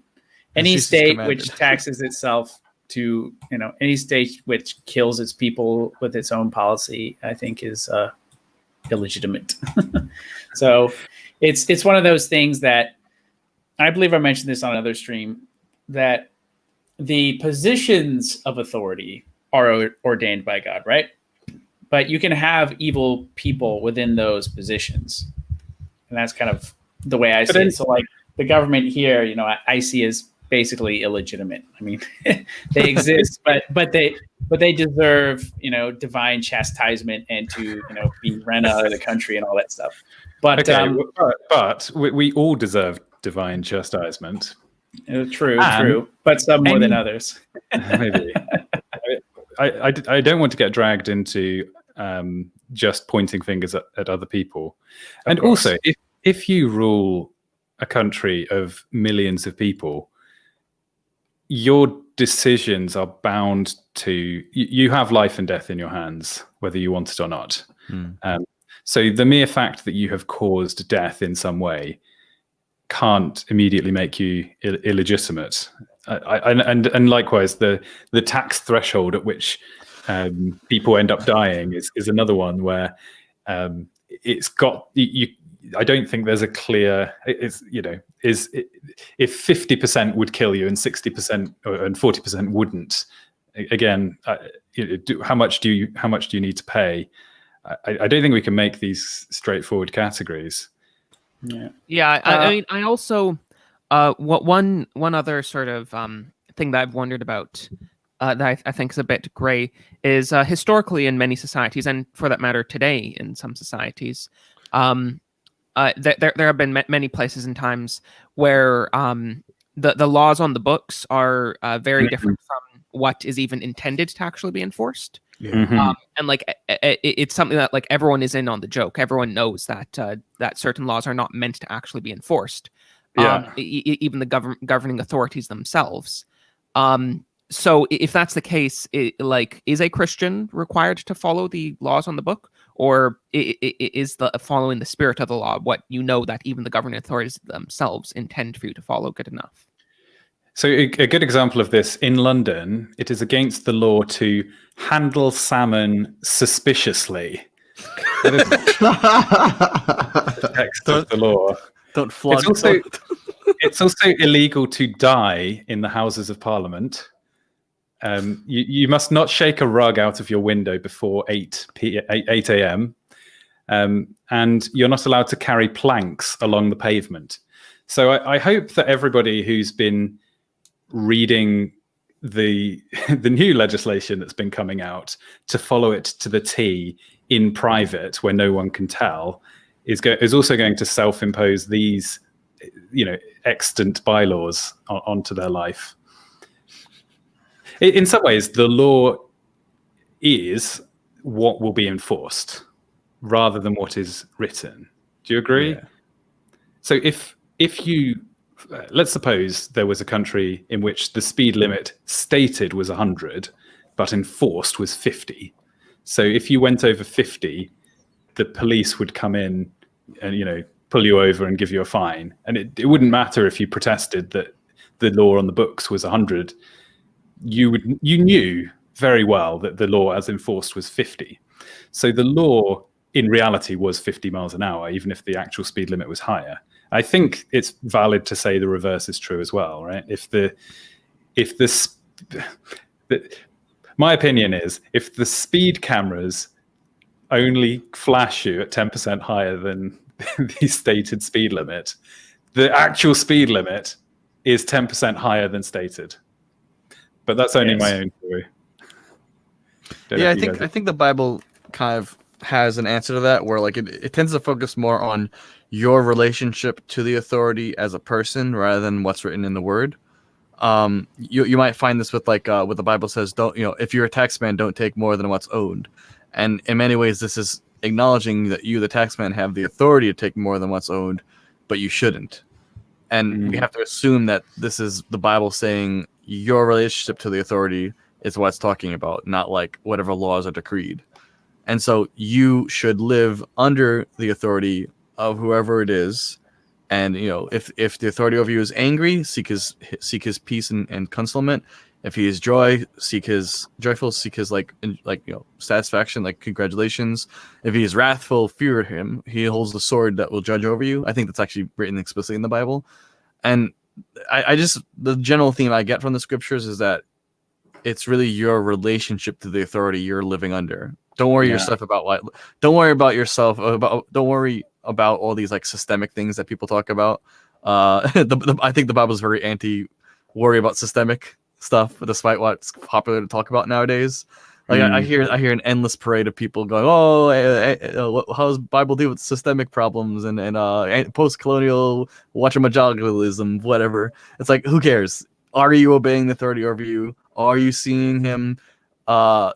Any state which taxes itself to, you know, any state which kills its people with its own policy, I think is illegitimate. So it's one of those things that I believe I mentioned this on another stream, that the positions of authority are ordained by God, right? But you can have evil people within those positions. And that's kind of the way I see it. So like the government here, you know, I see as basically illegitimate. I mean, they exist, but they deserve, you know, divine chastisement and to, you know, be run out of the country and all that stuff. But but we all deserve divine chastisement. True, but some more than others. Maybe. I don't want to get dragged into just pointing fingers at other people. And also, if you rule a country of millions of people, your decisions are bound to, you have life and death in your hands, whether you want it or not. So the mere fact that you have caused death in some way can't immediately make you illegitimate. And likewise, the tax threshold at which people end up dying is another one where it's got you. I don't think there's a clear. It's, you know, if 50% would kill you and 60% and 40% wouldn't. Again, how much do you need to pay? I don't think we can make these straightforward categories. Yeah. I mean, I also one other sort of thing that I've wondered about that I think is a bit gray is historically in many societies, and for that matter today in some societies, there have been many places and times where the laws on the books are very different from what is even intended to actually be enforced. And like it's something that like everyone is in on the joke. Everyone knows that that certain laws are not meant to actually be enforced. Even the governing authorities themselves. So if that's the case, is a Christian required to follow the laws on the book, or is the following the spirit of the law what you know that even the governing authorities themselves intend for you to follow good enough? So a good example of this, in London, it is against the law to handle salmon suspiciously. That is the text of the law. Don't flog. It's also illegal to die in the Houses of Parliament. You must not shake a rug out of your window before 8 a.m. And you're not allowed to carry planks along the pavement. So I hope that everybody who's been reading the new legislation that's been coming out to follow it to the T in private where no one can tell is also going to self-impose these extant bylaws onto their life. In some ways, the law is what will be enforced rather than what is written. Do you agree? Yeah. So if you let's suppose there was a country in which the speed limit stated was 100 but enforced was 50. So if you went over 50, the police would come in and pull you over and give you a fine, and it wouldn't matter if you protested that the law on the books was 100. You knew very well that the law as enforced was 50. So the law in reality was 50 miles an hour, even if the actual speed limit was higher. I think it's valid to say the reverse is true as well, right? My opinion is, if the speed cameras only flash you at 10% higher than the stated speed limit, the actual speed limit is 10% higher than stated. But that's only my own theory. Yeah, I think the Bible kind of has an answer to that, where like it tends to focus more on your relationship to the authority as a person rather than what's written in the word. You might find this with like what the Bible says, don't, if you're a taxman, don't take more than what's owed. And in many ways, this is acknowledging that you, the taxman, have the authority to take more than what's owed, but you shouldn't. And we have to assume that this is the Bible saying your relationship to the authority is what it's talking about, not like whatever laws are decreed. And so you should live under the authority of whoever it is. And, if the authority over you is angry, seek his peace and consolement. If he is joyful, seek his satisfaction, like congratulations. If he is wrathful, fear him. He holds the sword that will judge over you. I think that's actually written explicitly in the Bible. And the general theme I get from the scriptures is that it's really your relationship to the authority you're living under. Don't worry Don't worry about yourself. Don't worry about all these like systemic things that people talk about. I think the Bible is very anti-worry about systemic stuff, despite what's popular to talk about nowadays. Like I hear an endless parade of people going, how does Bible deal with systemic problems and post-colonial whatchamajalism, whatever. It's like, who cares? Are you obeying the authority over you? Are you seeing him are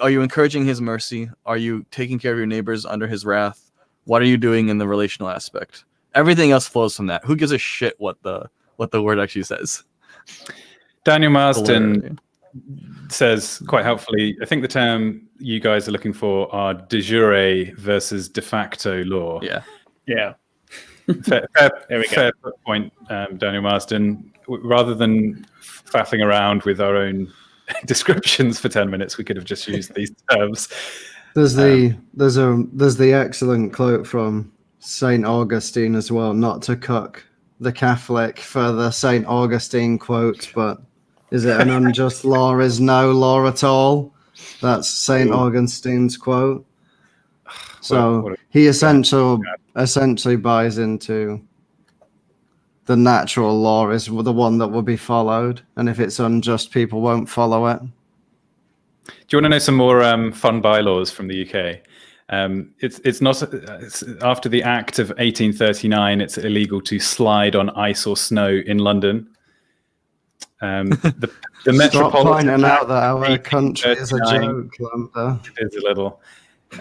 you encouraging his mercy? Are you taking care of your neighbors under his wrath? What are you doing in the relational aspect? Everything else flows from that. Who gives a shit what the word actually says? Daniel Marsden says quite helpfully, I think the term you guys are looking for are de jure versus de facto law. Yeah. Fair point, Daniel Marsden. Rather than faffing around with our own descriptions for 10 minutes, we could have just used these terms. There's the excellent quote from Saint Augustine as well, not to cuck the Catholic for the Saint Augustine quote, but is it an unjust law is no law at all? That's Saint Augustine's quote. So he essentially buys into the natural law is the one that will be followed, and if it's unjust, people won't follow it. Do you want to know some more fun bylaws from the UK? It's after the Act of 1839. It's illegal to slide on ice or snow in London. The Stop Metropolitan pointing out Act that our country is a joke, Lambda. It is a little.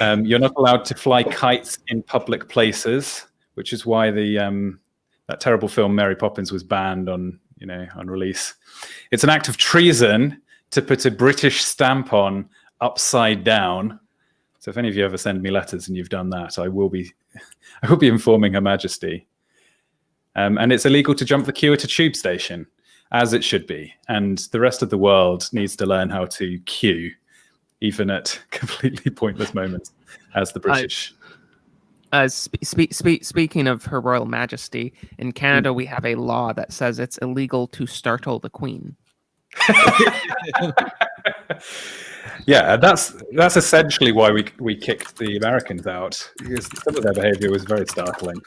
You're not allowed to fly kites in public places, which is why that terrible film Mary Poppins was banned on release. It's an act of treason to put a British stamp on upside down. So if any of you ever send me letters and you've done that, I will be informing Her Majesty. And it's illegal to jump the queue at a tube station, as it should be. And the rest of the world needs to learn how to queue, even at completely pointless moments, as the British. Speaking of Her Royal Majesty, in Canada we have a law that says it's illegal to startle the Queen. Yeah, that's essentially why we kicked the Americans out, because some of their behavior was very startling.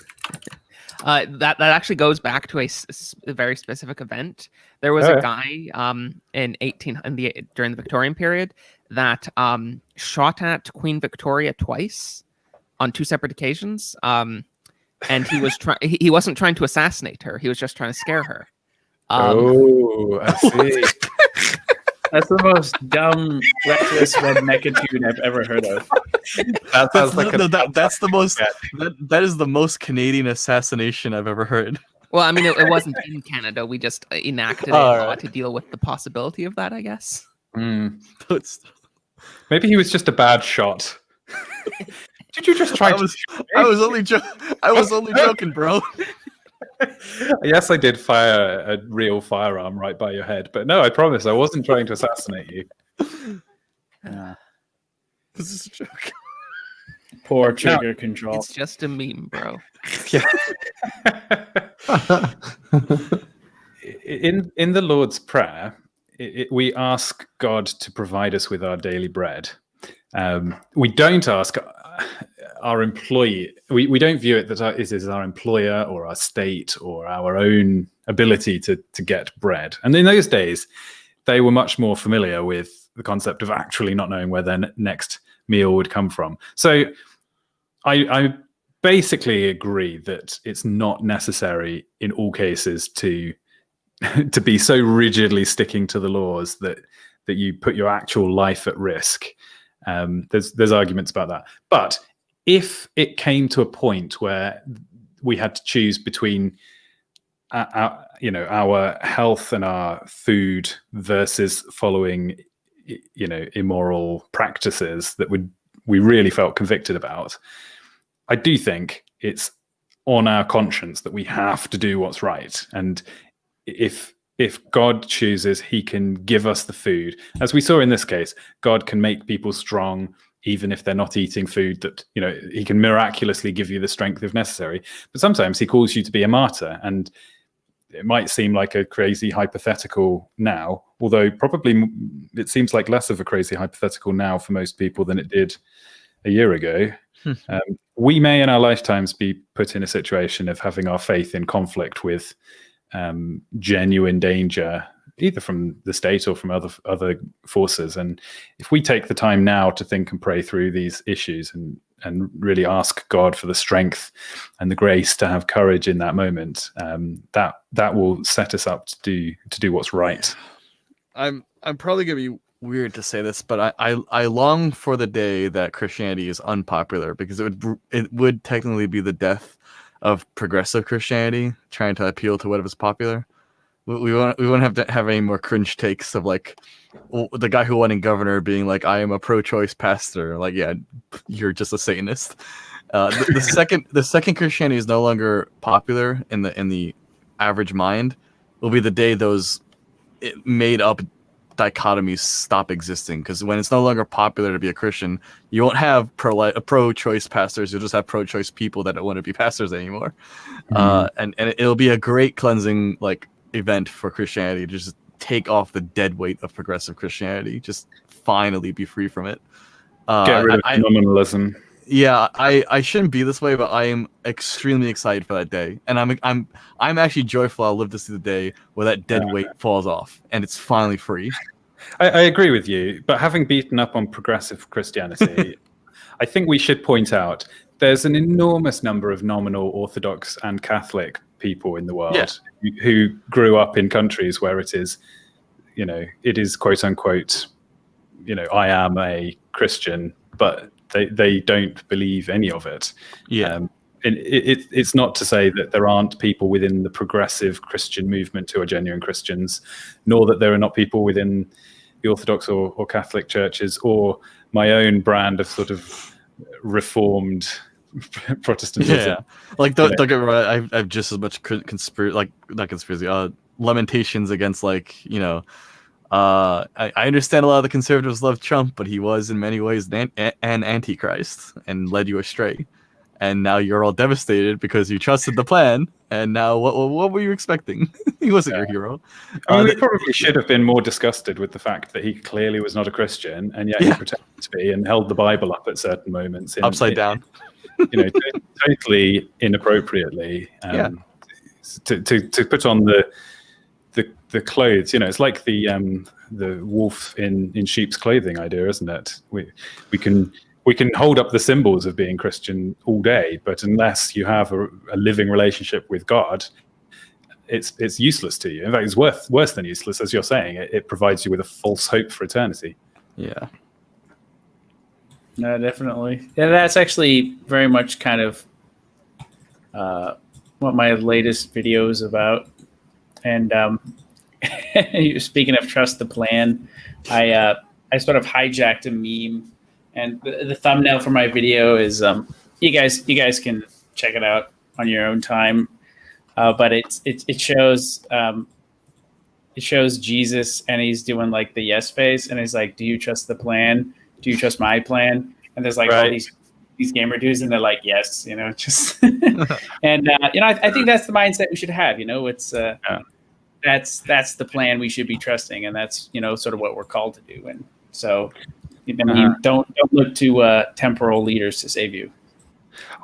That actually goes back to a very specific event. There was a guy during the Victorian period that shot at Queen Victoria twice on two separate occasions. and he wasn't trying to assassinate her. He was just trying to scare her. I see. That's the most dumb, reckless redneckitude I've ever heard of. That is the most Canadian assassination I've ever heard. Well, I mean, it wasn't in Canada. We just enacted a law to deal with the possibility of that, I guess. Maybe he was just a bad shot. Did you just try I was only joking, bro. Yes, I did fire a real firearm right by your head, but no, I promise I wasn't trying to assassinate you. Yeah. This is a joke. Poor trigger control. It's just a meme, bro. Yeah. In the Lord's Prayer, we ask God to provide us with our daily bread. We don't ask our employee. We don't view it that it is our employer or our state or our own ability to get bread. And in those days, they were much more familiar with the concept of actually not knowing where their next meal would come from. So I basically agree that it's not necessary in all cases to be so rigidly sticking to the laws that you put your actual life at risk. There's arguments about that. But if it came to a point where we had to choose between our health and our food versus following immoral practices that we really felt convicted about, I do think it's on our conscience that we have to do what's right. And if God chooses, he can give us the food. As we saw in this case, God can make people strong even if they're not eating food that, he can miraculously give you the strength if necessary. But sometimes he calls you to be a martyr. And it might seem like a crazy hypothetical now, although probably it seems like less of a crazy hypothetical now for most people than it did a year ago. We may in our lifetimes be put in a situation of having our faith in conflict with genuine danger, either from the state or from other forces. And if we take the time now to think and pray through these issues and really ask God for the strength and the grace to have courage in that moment, that will set us up to do what's right. I'm probably gonna be weird to say this, but I long for the day that Christianity is unpopular, because it would technically be the death of progressive Christianity trying to appeal to whatever's popular. We won't have to have any more cringe takes of like the guy who won in governor being like, I am a pro-choice pastor. Like, yeah, you're just a Satanist. The second Christianity is no longer popular in the average mind will be the day those made up dichotomies stop existing. Because when it's no longer popular to be a Christian, you won't have pro-choice pastors. You'll just have pro-choice people that don't want to be pastors anymore. And it'll be a great cleansing event for Christianity to just take off the dead weight of progressive Christianity, just finally be free from it. Get rid of nominalism. Yeah, I shouldn't be this way, but I am extremely excited for that day, and I'm actually joyful I'll live to see the day where that dead weight falls off and it's finally free. I agree with you, but having beaten up on progressive Christianity, I think we should point out there's an enormous number of nominal Orthodox and Catholic people in the world who grew up in countries where it is quote unquote, I am a Christian, but they don't believe any of it. It's not to say that there aren't people within the progressive Christian movement who are genuine Christians, nor that there are not people within the Orthodox or Catholic churches or my own brand of sort of reformed Protestantism. Don't get me wrong, I've just as much lamentations against I understand a lot of the conservatives love Trump, but he was in many ways an antichrist and led you astray. And now you're all devastated because you trusted the plan. And now what were you expecting? He wasn't your hero. We probably should have been more disgusted with the fact that he clearly was not a Christian, and yet he pretended to be and held the Bible up at certain moments. Upside down. Totally inappropriately. To put on the clothes, it's like the wolf in sheep's clothing idea, isn't it? We can we can hold up the symbols of being Christian all day, but unless you have a living relationship with God, it's useless to you. In fact, it's worse than useless, as you're saying. It provides you with a false hope for eternity. Yeah. No, definitely. Yeah, that's actually very much kind of what my latest video is about. And speaking of trust the plan, I sort of hijacked a meme, and the thumbnail for my video is you guys can check it out on your own time. But it shows Jesus, and he's doing like the yes face, and he's like, "Do you trust the plan? Do you trust my plan?" And there's like all these gamer dudes, and they're like, "Yes," just and I think that's the mindset we should have. It's that's the plan we should be trusting, and that's sort of what we're called to do. And so, don't look to temporal leaders to save you.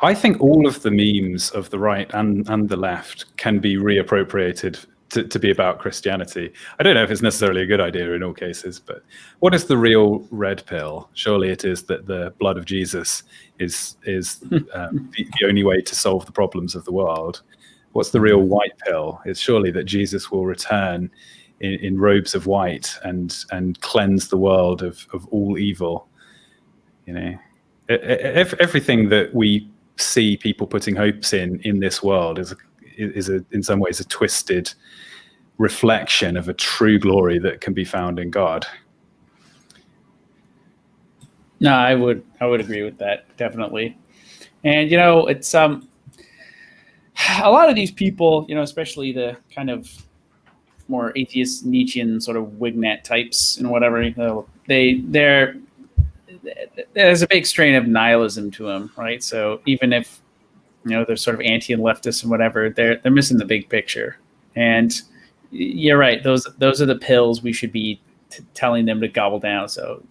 I think all of the memes of the right and the left can be reappropriated to be about Christianity. I don't know if it's necessarily a good idea in all cases, but what is the real red pill? Surely it is that the blood of Jesus is the only way to solve the problems of the world. What's the real white pill? It's surely that Jesus will return in robes of white and cleanse the world of all evil. Everything that we see people putting hopes in this world is in some ways a twisted reflection of a true glory that can be found in God. No, I would agree with that, definitely. And it's a lot of these people, especially the kind of more atheist Nietzschean sort of Wignat types and whatever, there's a big strain of nihilism to them, right? So even if they're sort of anti and leftist and whatever, they're missing the big picture. And you're right; those are the pills we should be telling them to gobble down. So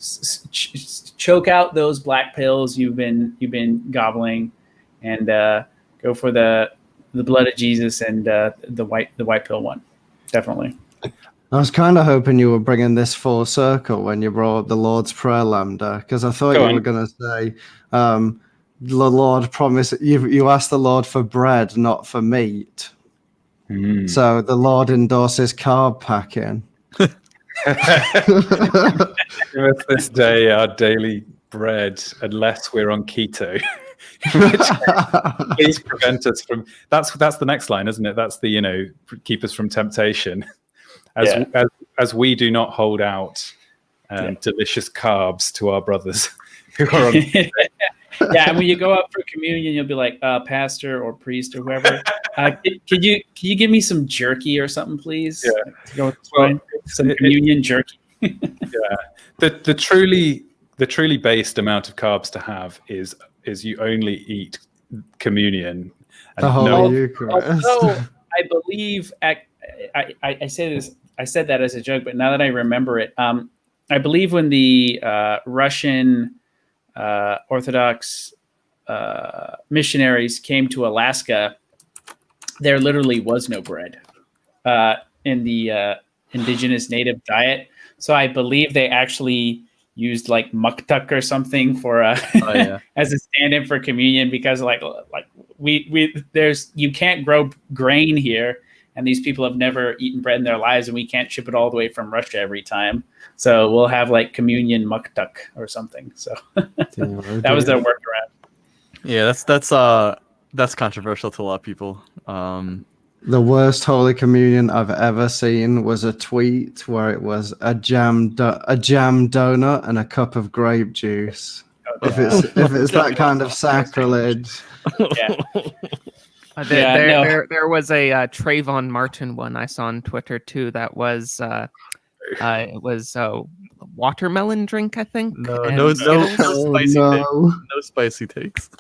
choke out those black pills you've been gobbling, and go for the blood of Jesus and the white pill one, definitely. I was kind of hoping you were bringing this full circle when you brought up the Lord's Prayer, Lambda, because I thought you were going to say the Lord promised. You asked the Lord for bread, not for meat. Mm. So the Lord endorses carb packing. Give us this day our daily bread, unless we're on keto. Please prevent us from. That's the next line, isn't it? That's the keep us from temptation. As we do not hold out delicious carbs to our brothers who are on. Yeah, and when you go up for communion, you'll be like, pastor or priest or whoever, can you give me some jerky or something, please? Yeah. To go with some communion jerky. Yeah, the truly based amount of carbs to have is you only eat communion. And Although I believe I said that as a joke, but now that I remember it, I believe when the Russian Orthodox missionaries came to Alaska, there literally was no bread in the indigenous native diet. So I believe they actually used like muktuk or something for as a stand-in for communion, because like you can't grow grain here. And these people have never eaten bread in their lives, and we can't ship it all the way from Russia every time. So we'll have like communion muktuk or something. So that was their workaround. Yeah, that's controversial to a lot of people. The worst Holy Communion I've ever seen was a tweet where it was a jam donut and a cup of grape juice. Oh, if it's that kind of sacrilege. Yeah. There was a Trayvon Martin one I saw on Twitter too. That was it was a watermelon drink, I think. No spicy takes.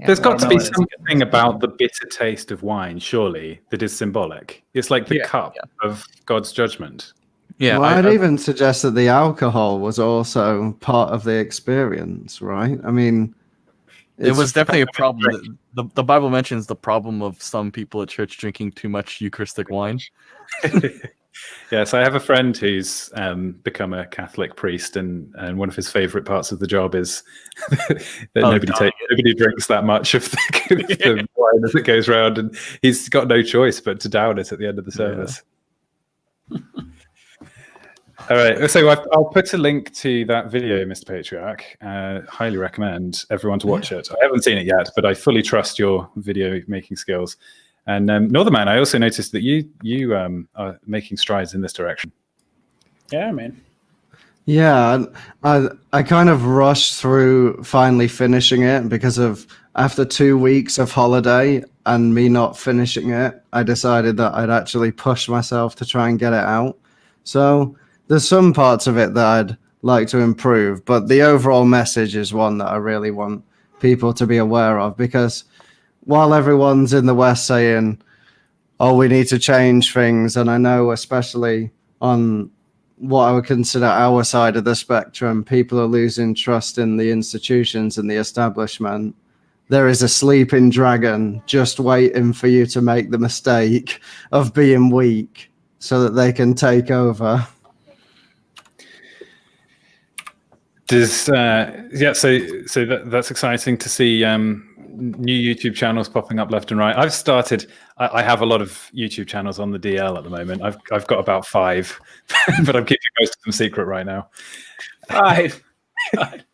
Yeah, There's got to be something about the bitter taste of wine, surely, that is symbolic. It's like the cup of God's judgment. Yeah, well, I'd even suggest that the alcohol was also part of the experience, right? I mean, it was definitely a problem. The Bible mentions the problem of some people at church drinking too much Eucharistic wine. Yes, I have a friend who's become a Catholic priest, and one of his favorite parts of the job is that nobody drinks that much of the wine as it goes round, and he's got no choice but to down it at the end of the service. All right, so I'll put a link to that video, Mr. Patriarch. Highly recommend everyone to watch it. I haven't seen it yet, but I fully trust your video making skills. And Northerman, I also noticed that you are making strides in this direction. Yeah, man. Yeah, I kind of rushed through finally finishing it because of after 2 weeks of holiday and me not finishing it, I decided that I'd actually push myself to try and get it out. So there's some parts of it that I'd like to improve, but the overall message is one that I really want people to be aware of, because while everyone's in the West saying, oh, we need to change things, and I know especially on what I would consider our side of the spectrum, people are losing trust in the institutions and the establishment. There is a sleeping dragon just waiting for you to make the mistake of being weak so that they can take over. So that's exciting to see new YouTube channels popping up left and right. I have a lot of YouTube channels on the DL at the moment. I've got about 5, but I'm keeping most of them secret right now. 5. Not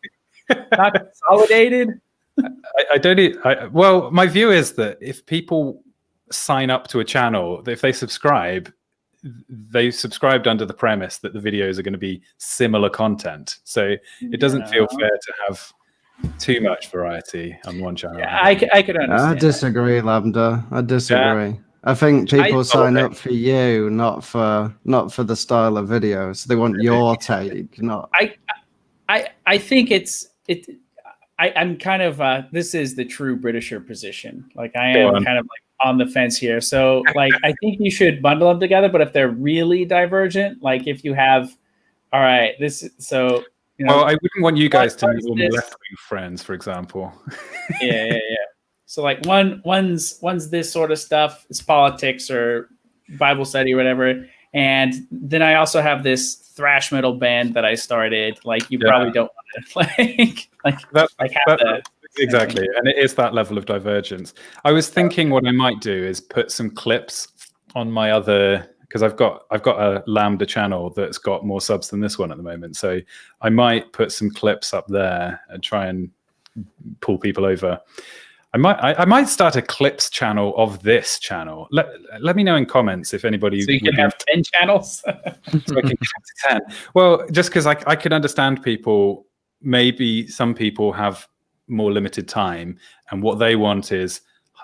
consolidated. Well, my view is that if people sign up to a channel, if they subscribed under the premise that the videos are going to be similar content. So it doesn't feel fair to have too much variety on one channel. Yeah, I could understand. I disagree, Lambda. I disagree. Yeah. I think people sign up for you, not for the style of videos. They want your take, not. I think I'm kind of this is the true Britisher position. Like I am kind of like on the fence here. So like I think you should bundle them together, but if they're really divergent, like if you have well, I wouldn't want you guys to meet all my left-wing friends, for example. Yeah. So like one's this sort of stuff, it's politics or Bible study or whatever. And then I also have this thrash metal band that I started. Like you probably don't want to exactly, and it is that level of divergence. I was thinking what I might do is put some clips on my other, because I've got a Lambda channel that's got more subs than this one at the moment. So I might put some clips up there and try and pull people over. I might start a clips channel of this channel. Let me know in comments if anybody. So you can have 10 channels. So I can get to 10. Well, just because I could understand people. Maybe some people have more limited time, and what they want is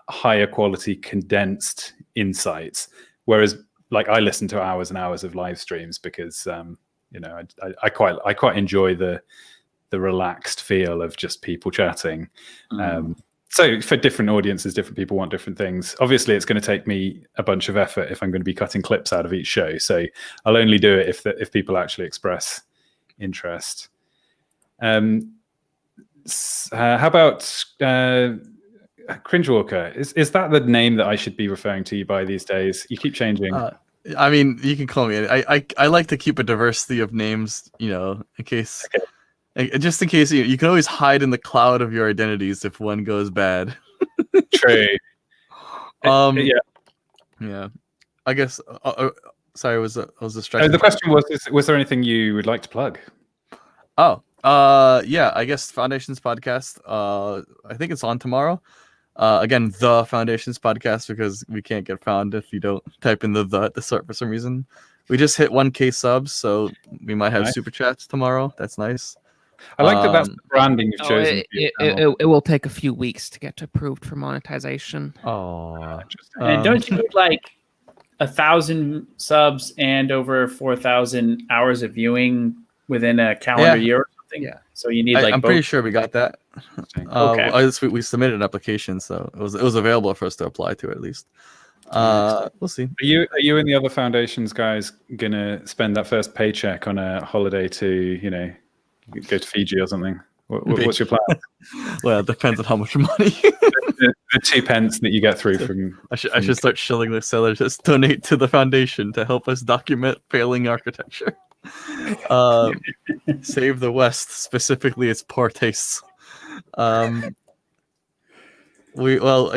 higher quality, condensed insights. Whereas, like, I listen to hours and hours of live streams because I quite enjoy the relaxed feel of just people chatting. So for different audiences, different people want different things. Obviously, it's going to take me a bunch of effort if I'm going to be cutting clips out of each show. So I'll only do it if people actually express interest. How about Cringewalker? Is that the name that I should be referring to you by these days? You keep changing. I mean, you can call me. I like to keep a diversity of names, in case. Okay. Just in case, you can always hide in the cloud of your identities if one goes bad. True. Yeah. I guess. Sorry, I was distracted. The question was there anything you would like to plug? Oh, yeah. I guess Foundations podcast. I think it's on tomorrow. Again, the Foundations podcast, because we can't get found if you don't type in the at the start for some reason. We just hit 1K subs, so we might have super chats tomorrow. That's nice. I like that that's the branding you've chosen. It will take a few weeks to get approved for monetization. Oh, interesting. And don't you need like 1,000 subs and over 4,000 hours of viewing within a calendar year or something? Yeah. So you need I'm pretty sure we got that. Okay. We submitted an application, so it was available for us to apply to at least. We'll see. Are you and the other Foundations guys gonna spend that first paycheck on a holiday to go to Fiji or something? What's your plan? Well, it depends on how much money. The 2 pence that you get through from. I should start shilling the sellers. Just donate to the foundation to help us document failing architecture. Save the West, specifically its poor tastes. I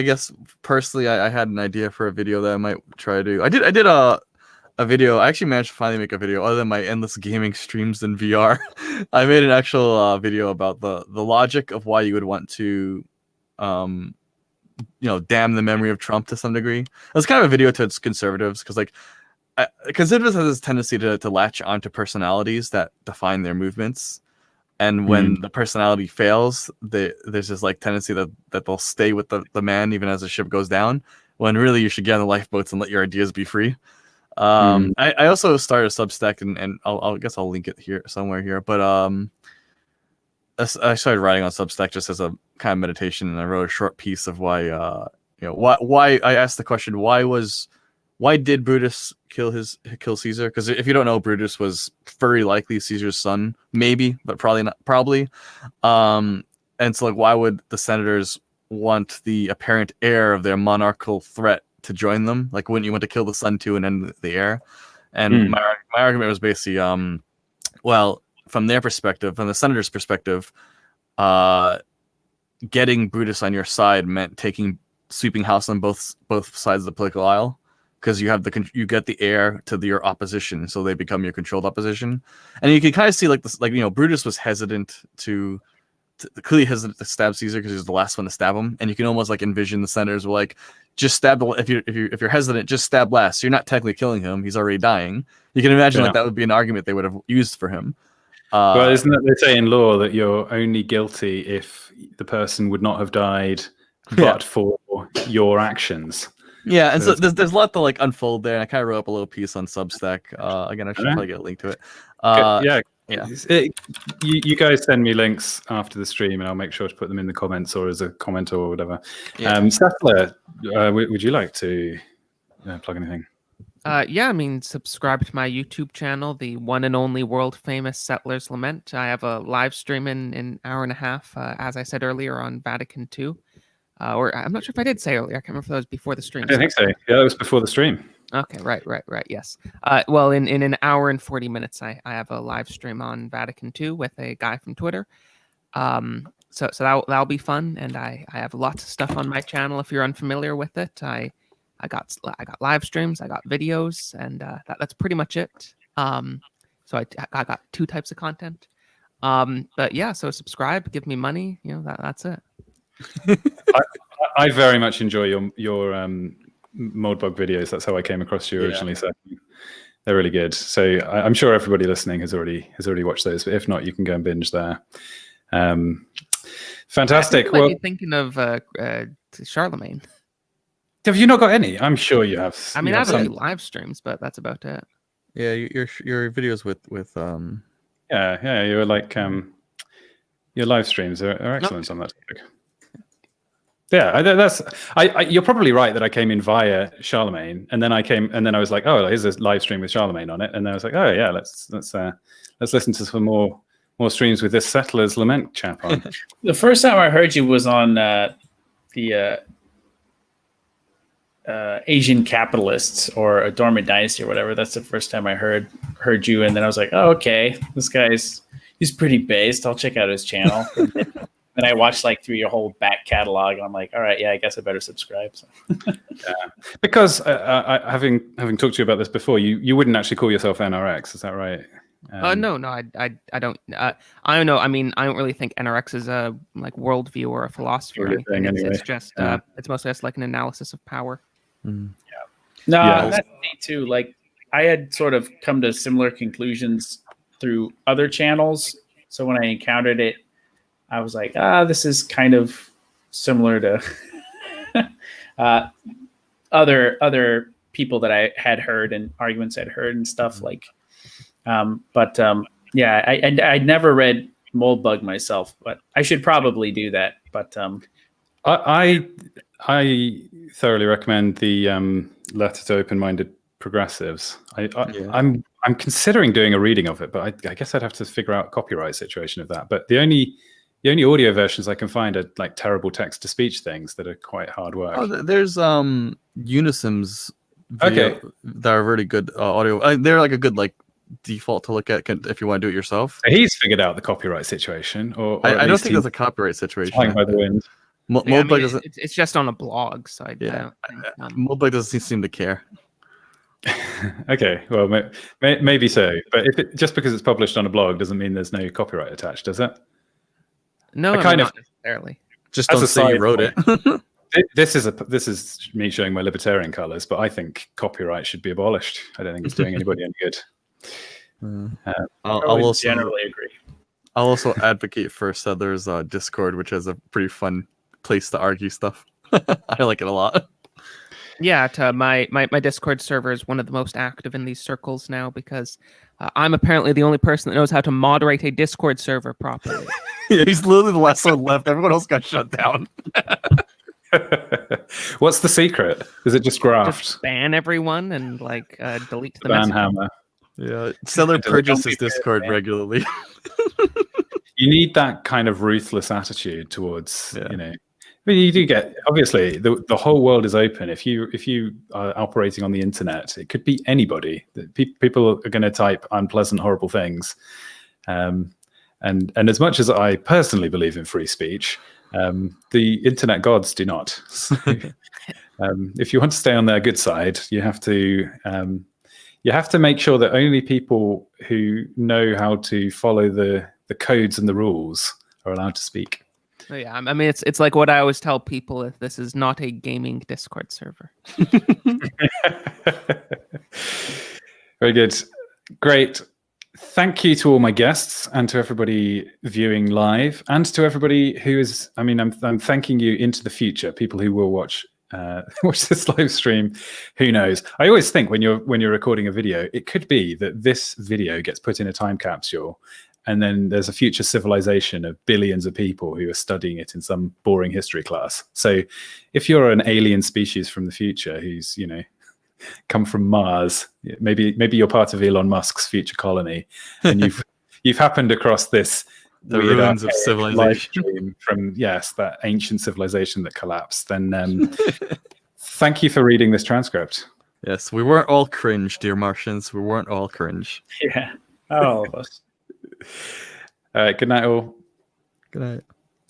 guess personally, I had an idea for a video that I might try to. I did a video. I actually managed to finally make a video other than my endless gaming streams in VR. I made an actual video about the logic of why you would want to damn the memory of Trump to some degree. It was kind of a video to conservatives because conservatives have this tendency to latch onto personalities that define their movements, and when the personality fails, there's this tendency that they'll stay with the man even as the ship goes down, when really you should get on the lifeboats and let your ideas be free. I also started a Substack, and I guess I'll link it here somewhere here, but I started writing on Substack just as a kind of meditation, and I wrote a short piece of why I asked the question, why did Brutus kill Caesar? Because if you don't know, Brutus was very likely Caesar's son, maybe, but probably not. And so why would the senators want the apparent heir of their monarchical threat to join them? Wouldn't you want to kill the son too and end the heir? And my argument was basically, from their perspective, from the senator's perspective, getting Brutus on your side meant taking sweeping house on both sides of the political aisle, because you get the heir to your opposition, so they become your controlled opposition. And you can kind of see Brutus was clearly hesitant to stab Caesar because he was the last one to stab him, and you can almost envision the senators were just stab if you're hesitant, just stab last. You're not technically killing him; he's already dying. You can imagine that would be an argument they would have used for him. Well, isn't it they say in law that you're only guilty if the person would not have died but for your actions? Yeah, and so there's a lot to unfold there. And I kind of wrote up a little piece on Substack. Again, I should probably get a link to it. You guys send me links after the stream, and I'll make sure to put them in the comments or as a comment or whatever. Settler, would you like to plug anything? Subscribe to my YouTube channel, the one and only world famous Settlers Lament. I have a live stream in an hour and a half, as I said earlier, on Vatican II. Or I'm not sure if I did say earlier. I can't remember if that was before the stream. I think so. Yeah, that was before the stream. Okay, right. Yes. In an hour and 40 minutes, I have a live stream on Vatican II with a guy from Twitter. So that'll be fun, and I have lots of stuff on my channel. If you're unfamiliar with it, I got live streams, I got videos, and that's pretty much it. So I got 2 types of content. So subscribe, give me money. That's it. I very much enjoy your Moldbug videos. That's how I came across you originally. So they're really good. So I'm sure everybody listening has already watched those. But if not, you can go and binge there. Fantastic. Well, thinking of Charlemagne. Have you not got any? I'm sure you have. I mean, I have a few live streams, but that's about it. Yeah, your videos with you're your live streams are excellent on that topic. Yeah, you're probably right that I came in via Charlemagne, and then I was like, oh, here's a live stream with Charlemagne on it, and then I was like, oh yeah, let's listen to some more streams with this Settlers Lament chap on. The first time I heard you was on the Asian Capitalists or a Dormant Dynasty or whatever. That's the first time I heard you, and then I was like, oh, okay, he's pretty based. I'll check out his channel. And I watched through your whole back catalog, and I'm like, all right, yeah, I guess I better subscribe. So. Because having talked to you about this before, you wouldn't actually call yourself NRX, is that right? No, I don't. I don't know. I mean, I don't really think NRX is a worldview or a philosophy or anything. It's just it's mostly just an analysis of power. Mm. Yeah. No, that's me too. I had sort of come to similar conclusions through other channels. So when I encountered it, I was like, this is kind of similar to other people that I had heard and arguments I'd heard and stuff I'd never read Moldbug myself, but I should probably do that. But I thoroughly recommend the Letter to Open-Minded Progressives. I'm considering doing a reading of it, but I guess I'd have to figure out a copyright situation of that. But the only The only audio versions I can find are like terrible text to speech things that are quite hard work. Oh, there's Unisim's video that are really good audio. They're like a good like default to look at if you want to do it yourself. So he's figured out the copyright situation, or I don't think there's a copyright situation. Flying by the wind. It's just on a blog, so I don't think, Moldbug doesn't seem to care. Okay, well, maybe so. But just because it's published on a blog doesn't mean there's no copyright attached, does it? No, not necessarily. Just don't say you wrote it. This is me showing my libertarian colors, but I think copyright should be abolished. I don't think it's doing anybody any good. I'll also generally agree. I'll also advocate for Settlers Discord, which is a pretty fun place to argue stuff. I like it a lot. Yeah, my Discord server is one of the most active in these circles now because I'm apparently the only person that knows how to moderate a Discord server properly. Yeah, he's literally the last one left. Everyone else got shut down. What's the secret? Is it just graft? Just ban everyone and delete the ban message. hammer. Yeah, Settler purchases Discord regularly. You need that kind of ruthless attitude towards, I mean, you do get, obviously, the whole world is open. If you are operating on the internet, it could be anybody. People are going to type unpleasant, horrible things. And as much as I personally believe in free speech, the internet gods do not. So, if you want to stay on their good side, you have to make sure that only people who know how to follow the codes and the rules are allowed to speak. Yeah, I mean, it's like what I always tell people: if this is not a gaming Discord server. Very good, great. Thank you to all my guests and to everybody viewing live, and to everybody who is. I mean, I'm thanking you into the future. People who will watch this live stream. Who knows? I always think when you're recording a video, it could be that this video gets put in a time capsule. And then there's a future civilization of billions of people who are studying it in some boring history class. So if you're an alien species from the future who's, come from Mars, maybe you're part of Elon Musk's future colony, and you've happened across this the ruins of civilization from that ancient civilization that collapsed, then thank you for reading this transcript. Yes, we weren't all cringe, dear Martians. We weren't all cringe. Yeah, all of us. All right, good night all. Good night.